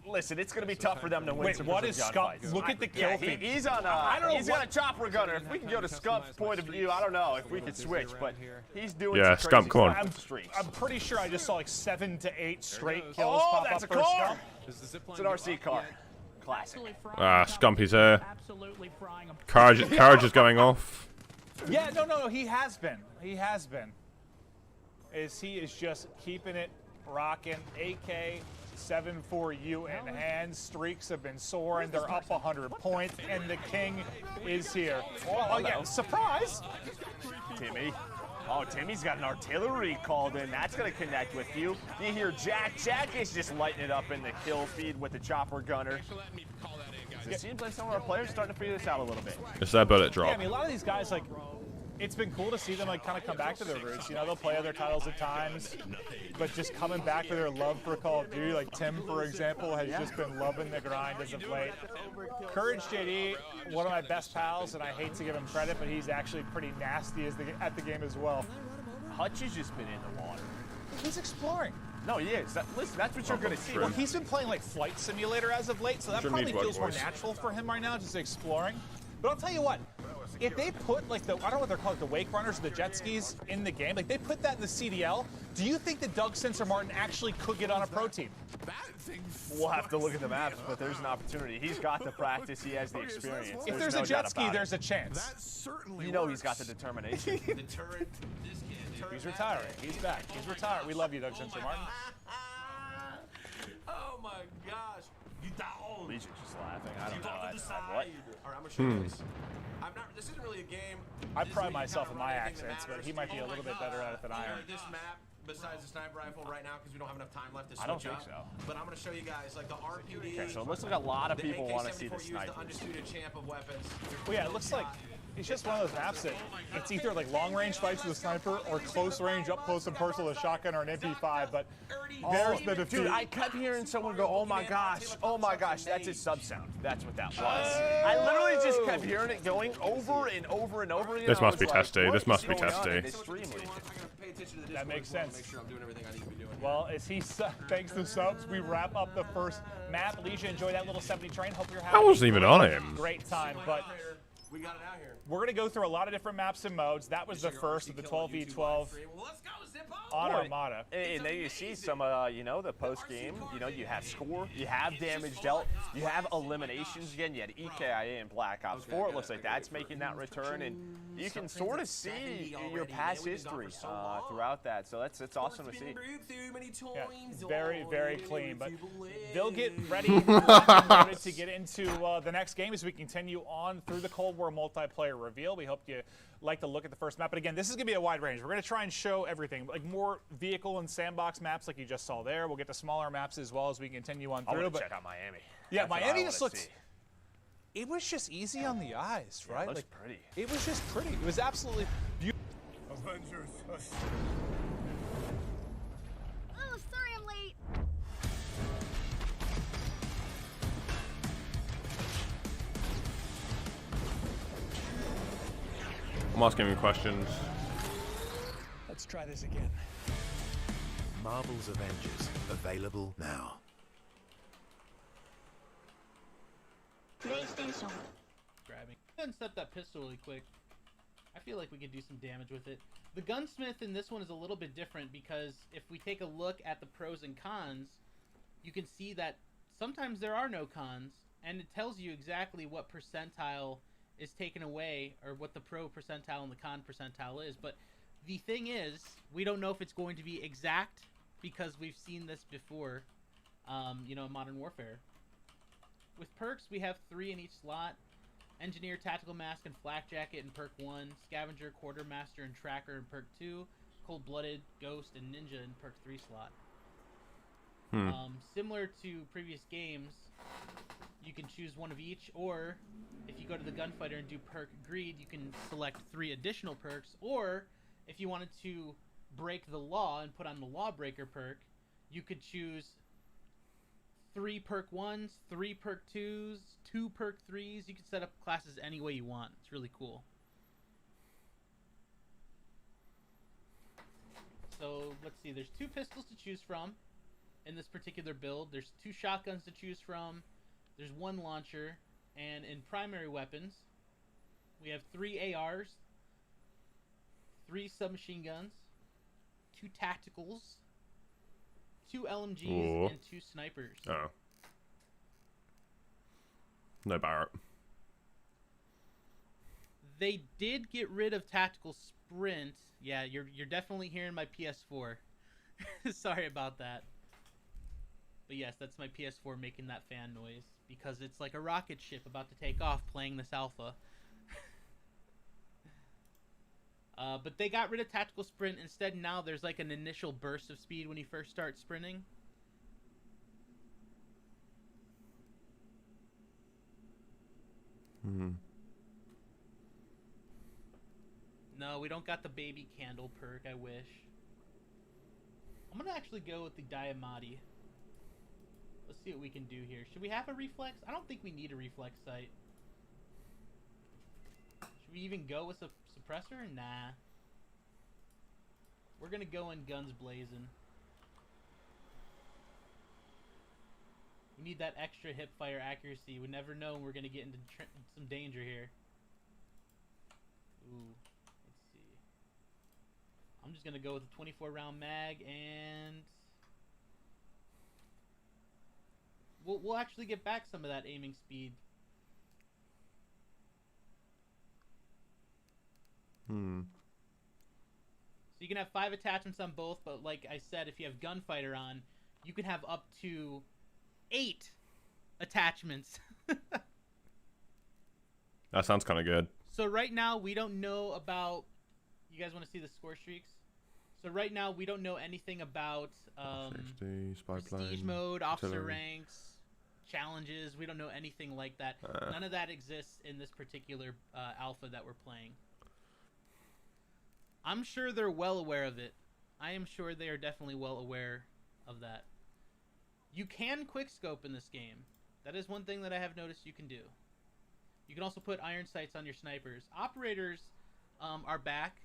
Listen, it's going to be tough for them to win. Wait, some what is Scump? gunfights. Look at the kill feed. He's on he's got a chopper gunner. If we can go to Scump's point of view, I don't know if we could switch, but he's doing some crazy Scump, come on. I'm pretty sure I just saw like 7 to 8 straight kills Oh, pop that's up a for car. Scump. It's an RC car. Classic. Scumpy's here. Courage is going off. Yeah, no, he has been. He has been. He is just keeping it rocking. AK-74U in hand. Streaks have been soaring. They're up 100 points, and the king is here. Oh, yeah, surprise! Timmy. Oh, Timmy's got an artillery called in. That's going to connect with you. You hear Jack. Jack is just lighting it up in the kill feed with the chopper gunner. It seems like some of our players are starting to figure this out a little bit. It's their bullet drop. Yeah, I mean, a lot of these guys, like, it's been cool to see them, like, kind of come back to their roots. You know, they'll play other titles at times, but just coming back to their love for Call of Duty. Like, Tim, for example, has just been loving the grind as of late. Courage JD, one of my best pals, and I hate to give him credit, but he's actually pretty nasty at the game as well. Hutch has just been in the water. He's exploring. No, he is. Listen, that's what you're going to see. Well, he's been playing, like, Flight Simulator as of late, so that probably feels more natural for him right now, just exploring. But I'll tell you what, if they put like the, I don't know what they're called, the wake runners or the jet skis in the game, like they put that in the CDL, do you think that Doug Sensor Martin actually could get on a pro team? We'll have to look at the maps, but there's an opportunity. He's got the practice. He has the experience. If there's a jet ski, there's a chance. That certainly You know he's got the determination. The turret, this kid. He's retiring. He's back. He's retired. We love you, Doug Sensor Martin. Oh my gosh. You dog. Legion's just laughing. I don't know. What? What? All right, I'm gonna show you this. This isn't really a game. I pride myself in my accents, but he might be a little bit better at it than I am. This map, besides the sniper rifle right now, because we don't have enough time left to switch I don't think so. But I'm going to show you guys like the RPD. Okay, so it looks like a lot of people want to see the sniper. The undisputed champ of weapons. Well, yeah, it looks like it's just one of those maps that it's either like long range fights with a sniper or close range up close and personal with a shotgun or an MP5. But there's the defeat. Dude, I kept hearing someone go, "Oh my gosh, that's his sub sound." That's what that was. I literally just kept hearing it going over and over and over again. This must be testy. This must be testy. That makes sense. Well, as he thanks the subs, we wrap up the first map. Leisha, enjoy that little 70 train. Hope you're having I wasn't even on him. Great time, but we got it out here. We're going to go through a lot of different maps and modes. That was the first of the 12v12 on Armada. And then you see some, the post game. You have score, you have damage dealt, you have eliminations again. You had EKIA in Black Ops 4. It looks like that's making that return, and you can sort of see your past history throughout that. So it's awesome to see. Yeah, very, very clean. But they'll get ready to get into the next game as we continue on through the Cold War multiplayer reveal. We hope you like to look at the first map. But again, this is going to be a wide range. We're going to try and show everything, like more vehicle and sandbox maps like you just saw there. We'll get to smaller maps as well as we continue on through. I want to check out Miami. Yeah, Miami just looked... It was just easy on the eyes, right? It looks pretty. It was just pretty. It was absolutely beautiful. Avengers. Oh, sorry I'm late. I'm asking him questions. Let's try this again. Marvel's Avengers, available now. PlayStation. Grabbing. Go ahead and set that pistol really quick. I feel like we could do some damage with it. The gunsmith in this one is a little bit different because if we take a look at the pros and cons, you can see that sometimes there are no cons, and it tells you exactly what percentile is taken away, or what the pro percentile and the con percentile is. But the thing is, we don't know if it's going to be exact because we've seen this before, in Modern Warfare. With perks, we have 3 in each slot: Engineer, Tactical Mask, and Flak Jacket in perk 1, Scavenger, Quartermaster, and Tracker in perk 2, Cold-Blooded, Ghost, and Ninja in perk 3 slot. Similar to previous games, you can choose one of each, or if you go to the Gunfighter and do perk Greed, you can select 3 additional perks, or if you wanted to break the law and put on the Lawbreaker perk, you could choose 3 perk 1s, 3 perk 2s, 2 perk 3s. You can set up classes any way you want. It's really cool. So let's see, there's 2 pistols to choose from in this particular build. There's 2 shotguns to choose from. There's 1 launcher. And in primary weapons, we have 3 ARs, 3 submachine guns, 2 tacticals, 2 LMGs, and 2 snipers. Oh. No Barrett. They did get rid of tactical sprint. Yeah, you're definitely hearing my PS4. Sorry about that. But yes, that's my PS4 making that fan noise, because it's like a rocket ship about to take off playing this alpha. But they got rid of tactical sprint. Instead, now there's like an initial burst of speed when you first start sprinting. No, we don't got the baby candle perk, I wish. I'm gonna actually go with the Diamati. Let's see what we can do here. Should we have a reflex? I don't think we need a reflex sight. Should we even go with a suppressor? Nah. We're gonna go in guns blazing. We need that extra hip fire accuracy. We never know when we're gonna get into some danger here. Ooh, let's see. I'm just gonna go with a 24 round mag, and we'll actually get back some of that aiming speed. So you can have 5 attachments on both, but like I said, if you have Gunfighter on, you can have up to 8 attachments. That sounds kind of good. So right now, we don't know about... You guys want to see the score streaks? So right now, we don't know anything about prestige mode, officer ranks, challenges. We don't know anything like that. None of that exists in this particular alpha that we're playing. I'm sure they're well aware of it. I am sure they are definitely well aware of that. You can quickscope in this game. That is one thing that I have noticed you can do. You can also put iron sights on your snipers. Operators are back.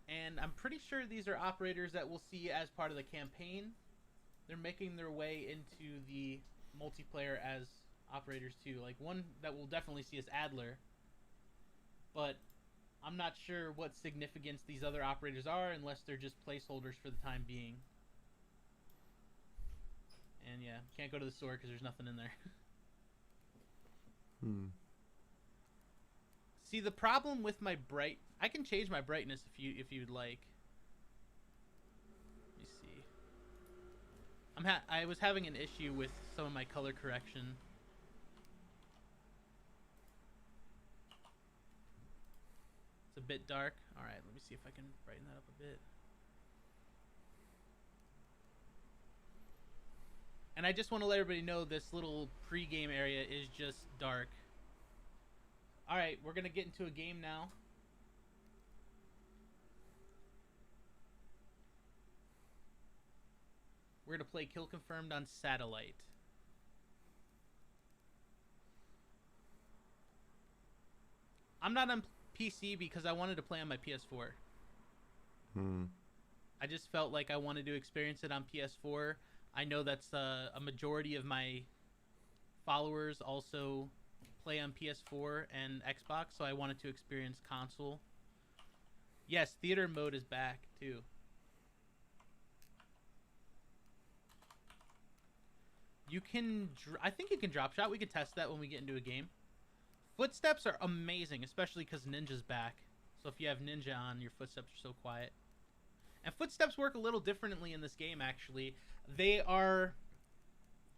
And I'm pretty sure these are operators that we'll see as part of the campaign. They're making their way into the multiplayer as operators too. Like one that we'll definitely see is Adler. But I'm not sure what significance these other operators are unless they're just placeholders for the time being. And yeah, can't go to the store because there's nothing in there. See, the problem with my I can change my brightness if you'd like. Let me see. I was having an issue with some of my color correction. It's a bit dark. All right, let me see if I can brighten that up a bit. And I just want to let everybody know this little pre-game area is just dark. Alright, we're going to get into a game now. We're going to play Kill Confirmed on Satellite. I'm not on PC because I wanted to play on my PS4. I just felt like I wanted to experience it on PS4. I know that's a majority of my followers also play on PS4 and Xbox, so I wanted to experience console. Yes, theater mode is back too. You can, I think you can drop shot. We could test that when we get into a game. Footsteps are amazing, especially because Ninja's back. So if you have Ninja on, your footsteps are so quiet. And footsteps work a little differently in this game, actually. They are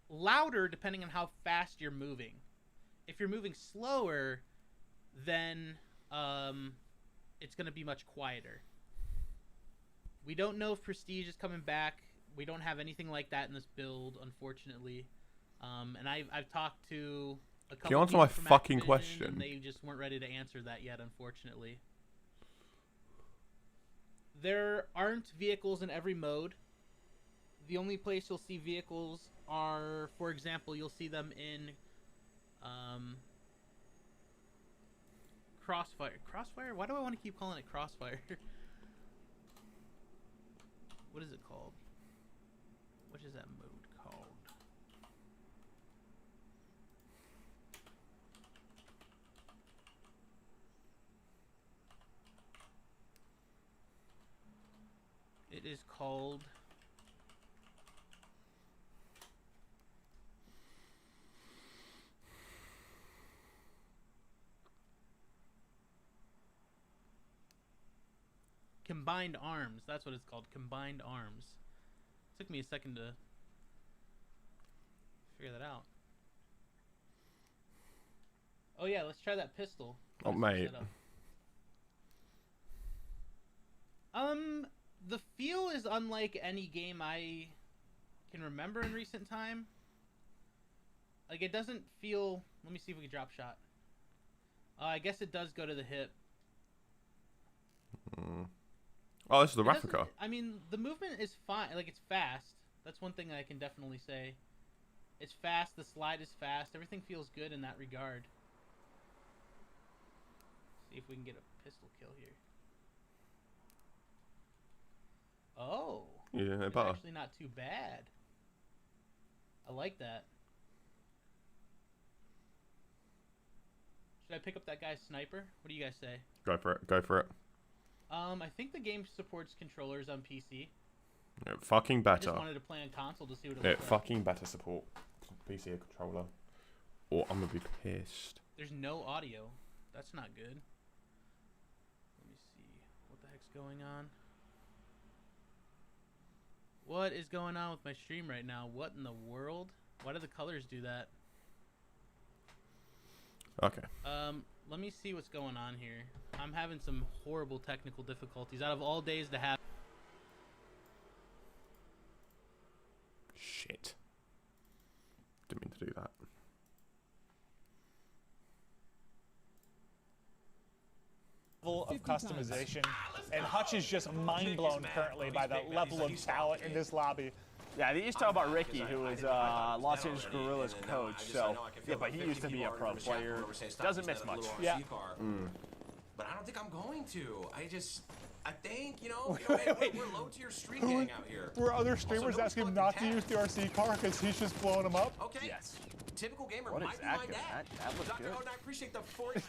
louder depending on how fast you're moving. If you're moving slower, then it's going to be much quieter. We don't know if Prestige is coming back. We don't have anything like that in this build, unfortunately. And I've talked to a couple Can you answer my fucking question? And they just weren't ready to answer that yet, unfortunately. There aren't vehicles in every mode. The only place you'll see vehicles are, for example, you'll see them in Crossfire. Crossfire? Why do I want to keep calling it Crossfire? What is it called? What is that mode called? It is called... Combined Arms. That's what it's called. Combined Arms. It took me a second to figure that out. Oh yeah, let's try that pistol. Oh mate. The feel is unlike any game I can remember in recent time. Like, it doesn't feel... Let me see if we can drop shot. I guess it does go to the hip. Oh, this is the replica. I mean, the movement is fine. Like, it's fast. That's one thing I can definitely say. It's fast. The slide is fast. Everything feels good in that regard. See if we can get a pistol kill here. Oh. Yeah, it's actually not too bad. I like that. Should I pick up that guy's sniper? What do you guys say? Go for it. Go for it. I think the game supports controllers on PC. It fucking better. I just wanted to play on console to see what it It looked fucking better support PC controller. Or I'm gonna be pissed. There's no audio. That's not good. Let me see. What the heck's going on? What is going on with my stream right now? What in the world? Why do the colors do that? Okay. Let me see what's going on here. I'm having some horrible technical difficulties. Out of all days to have. Shit. Didn't mean to do that. Level of customization, and Hutch is just mind blown currently by the level of talent in this lobby. Yeah, you talk about Ricky, who is Los Angeles Guerrillas coach. So, yeah, but he used to be a pro player. Doesn't miss much. Yeah. But I don't think I'm going to. I think, you know, we're low tier street gang out here. Were other streamers asking him not to use the RC car because he's just blowing them up? Okay. Yes. Typical gamer What might is be my active? dad. That looks Dr. good. Odin, I appreciate the 14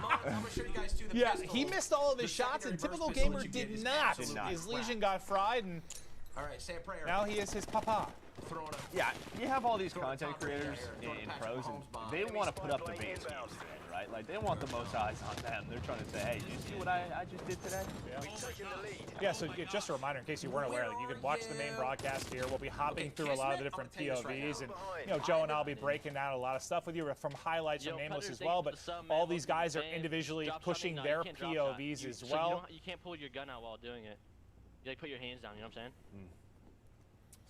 months. I'm going to show you guys too the Yeah, pistol. he missed all of his The shots, and secondary typical burst pistol gamer that you get did is not. absolute His crap. Legion got fried, and All right, say a prayer. now he is his papa. Throwing a Yeah, you have all these content creators in pros, and they want to put up the biggest games today, right? Like, they want the most eyes on them. They're trying to say, hey, you see what I just did today? Yeah, so just a reminder in case you weren't aware, like, you can watch the main broadcast here. We'll be hopping through a lot of the different POVs, and you know, Joe and I'll be breaking down a lot of stuff with you from highlights from Nameless as well. But all these guys are individually pushing their POVs as well. You can't pull your gun out while doing it. You like put your hands down. You know what I'm saying?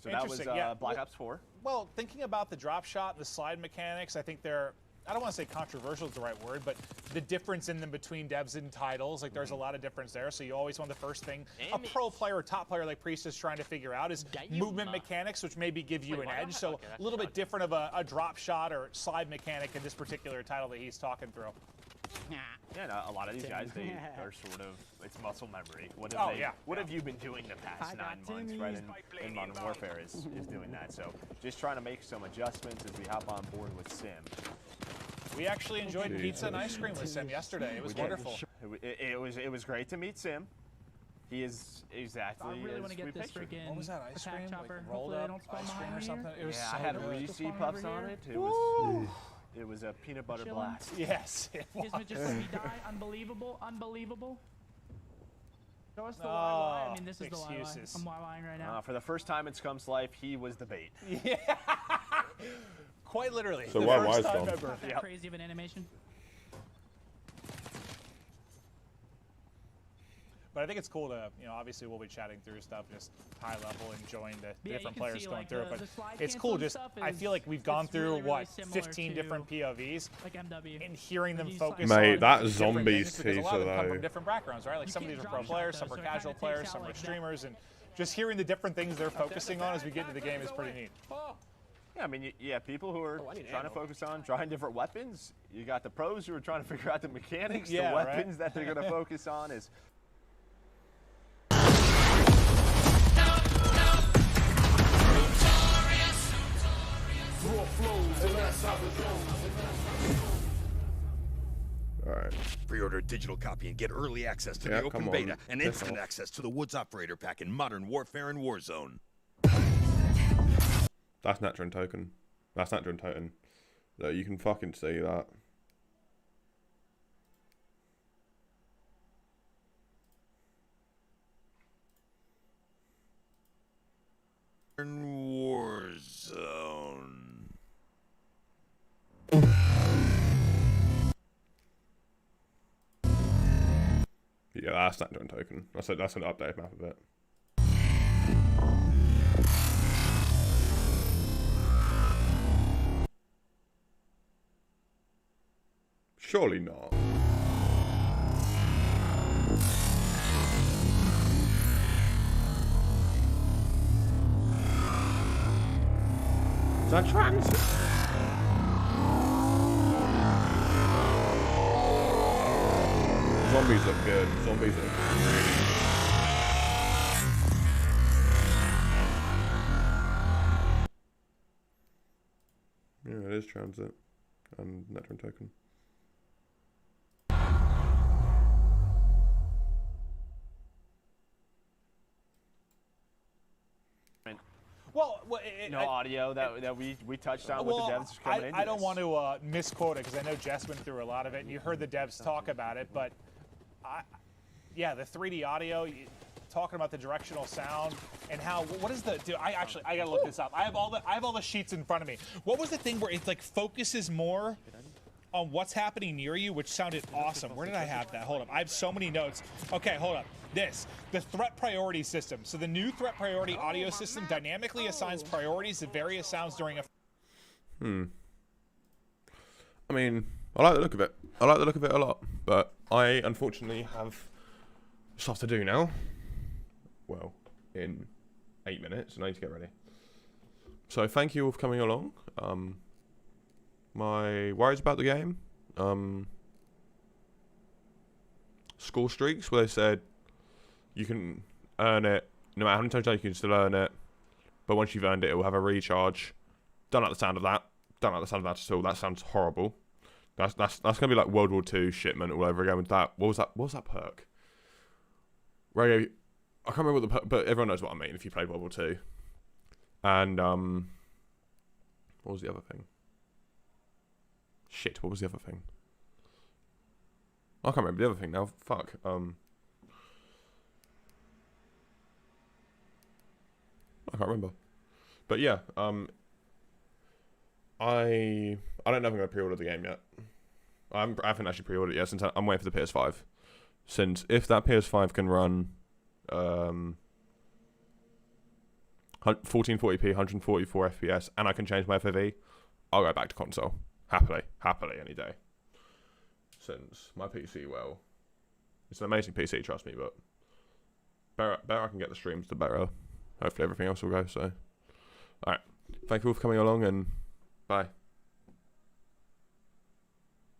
So that was Interesting, Black Ops 4. Well, thinking about the drop shot, the slide mechanics, I think they're, I don't want to say controversial is the right word, but the difference in them between devs and titles, like there's a lot of difference there. So you always want the first thing a pro player or top player like Priest is trying to figure out is movement mechanics, which maybe give you an edge. So a little bit different of a drop shot or slide mechanic in this particular title that he's talking through. Yeah, no, a lot of these guys, they are sort of, it's muscle memory. What have you been doing the past 9 months, right? And Modern Warfare is doing that. So just trying to make some adjustments as we hop on board with Sim. We actually enjoyed pizza and ice cream with Sim yesterday. It was wonderful. It was great to meet Sim. He is exactly I really want as to we get this pictured. freaking What was that, ice cream? chopper. Like rolled up ice cream or something? It was Yeah, so I had good. Reese Puffs on it. It was a peanut butter Chillin'. blast. Yes, it was. Gizmo just let me die. Unbelievable. Unbelievable. Show us the YY. I mean, this is excuses. the YY. I'm YYing right now. For the first time in Scum's life, he was the bait. Yeah. Quite literally. So the why first was time Scum? ever. Not that crazy of an animation. But I think it's cool to, you know, obviously we'll be chatting through stuff, just high level, enjoying the Yeah, different you can players see, going like, through it. the But slide it's cool, cancel just, stuff I feel like we've gone it's through, really, what, really 15 similar different POVs? Like MW. And hearing them He's focus Mate, on that different zombies things, because a lot of them come teaser, from different backgrounds, right? Like some of these are pro players, some are casual players, some are streamers, and just hearing the different things they're focusing on as we get into the game is pretty neat. Yeah, I mean, yeah, people who are trying to focus on trying different weapons. You got the pros who are trying to figure out the mechanics, Yeah, the right. weapons that they're going to focus on is. Alright. Pre-order a digital copy and get early access to the open beta and instant access to the Woods Operator Pack in Modern Warfare and Warzone. That's Natron Token. That's Natron Token. So you can fucking see that. Warzone. Yeah, that's Natron Token. That's an update map of it. Surely not. Is that transit? Zombies look good. Zombies look really good. Yeah, it is transit and Natron Token. Well, audio that we touched on with the devs coming into I don't want to misquote it because I know Jess went through a lot of it, and you heard the devs talk about it. But yeah, the 3D audio, talking about the directional sound and how what is the? Dude, I gotta look this up. I have all the sheets in front of me. What was the thing where it like focuses more on what's happening near you, which sounded awesome. Where did I have that? Hold up. I have so many notes. Okay, hold up. The threat priority system. So the new threat priority audio system dynamically assigns priorities to various sounds during a... I mean, I like the look of it. I like the look of it a lot, but I unfortunately have stuff to do now. Well, in 8 minutes, and I need to get ready. So thank you all for coming along. My worries about the game, score streaks, where they said you can earn it, no matter how many times you can still earn it, but once you've earned it, it will have a recharge. Don't like the sound of that. Don't like the sound of that at all. That sounds horrible. That's gonna be like World War II shipment all over again with that. What was that perk? Radio. I can't remember what the perk, but everyone knows what I mean if you played World War II. And what was the other thing? Shit, what was the other thing? I can't remember the other thing now. Fuck. I can't remember. But yeah, I don't know if I'm going to pre-order the game yet. I haven't actually pre-ordered it yet since I'm waiting for the PS5. Since if that PS5 can run 1440p, 144 FPS, and I can change my FOV, I'll go back to console. Happily, any day. Since my PC, well, it's an amazing PC, trust me, but better I can get the streams, the better. Hopefully everything else will go, so. Alright, thank you all for coming along, and bye.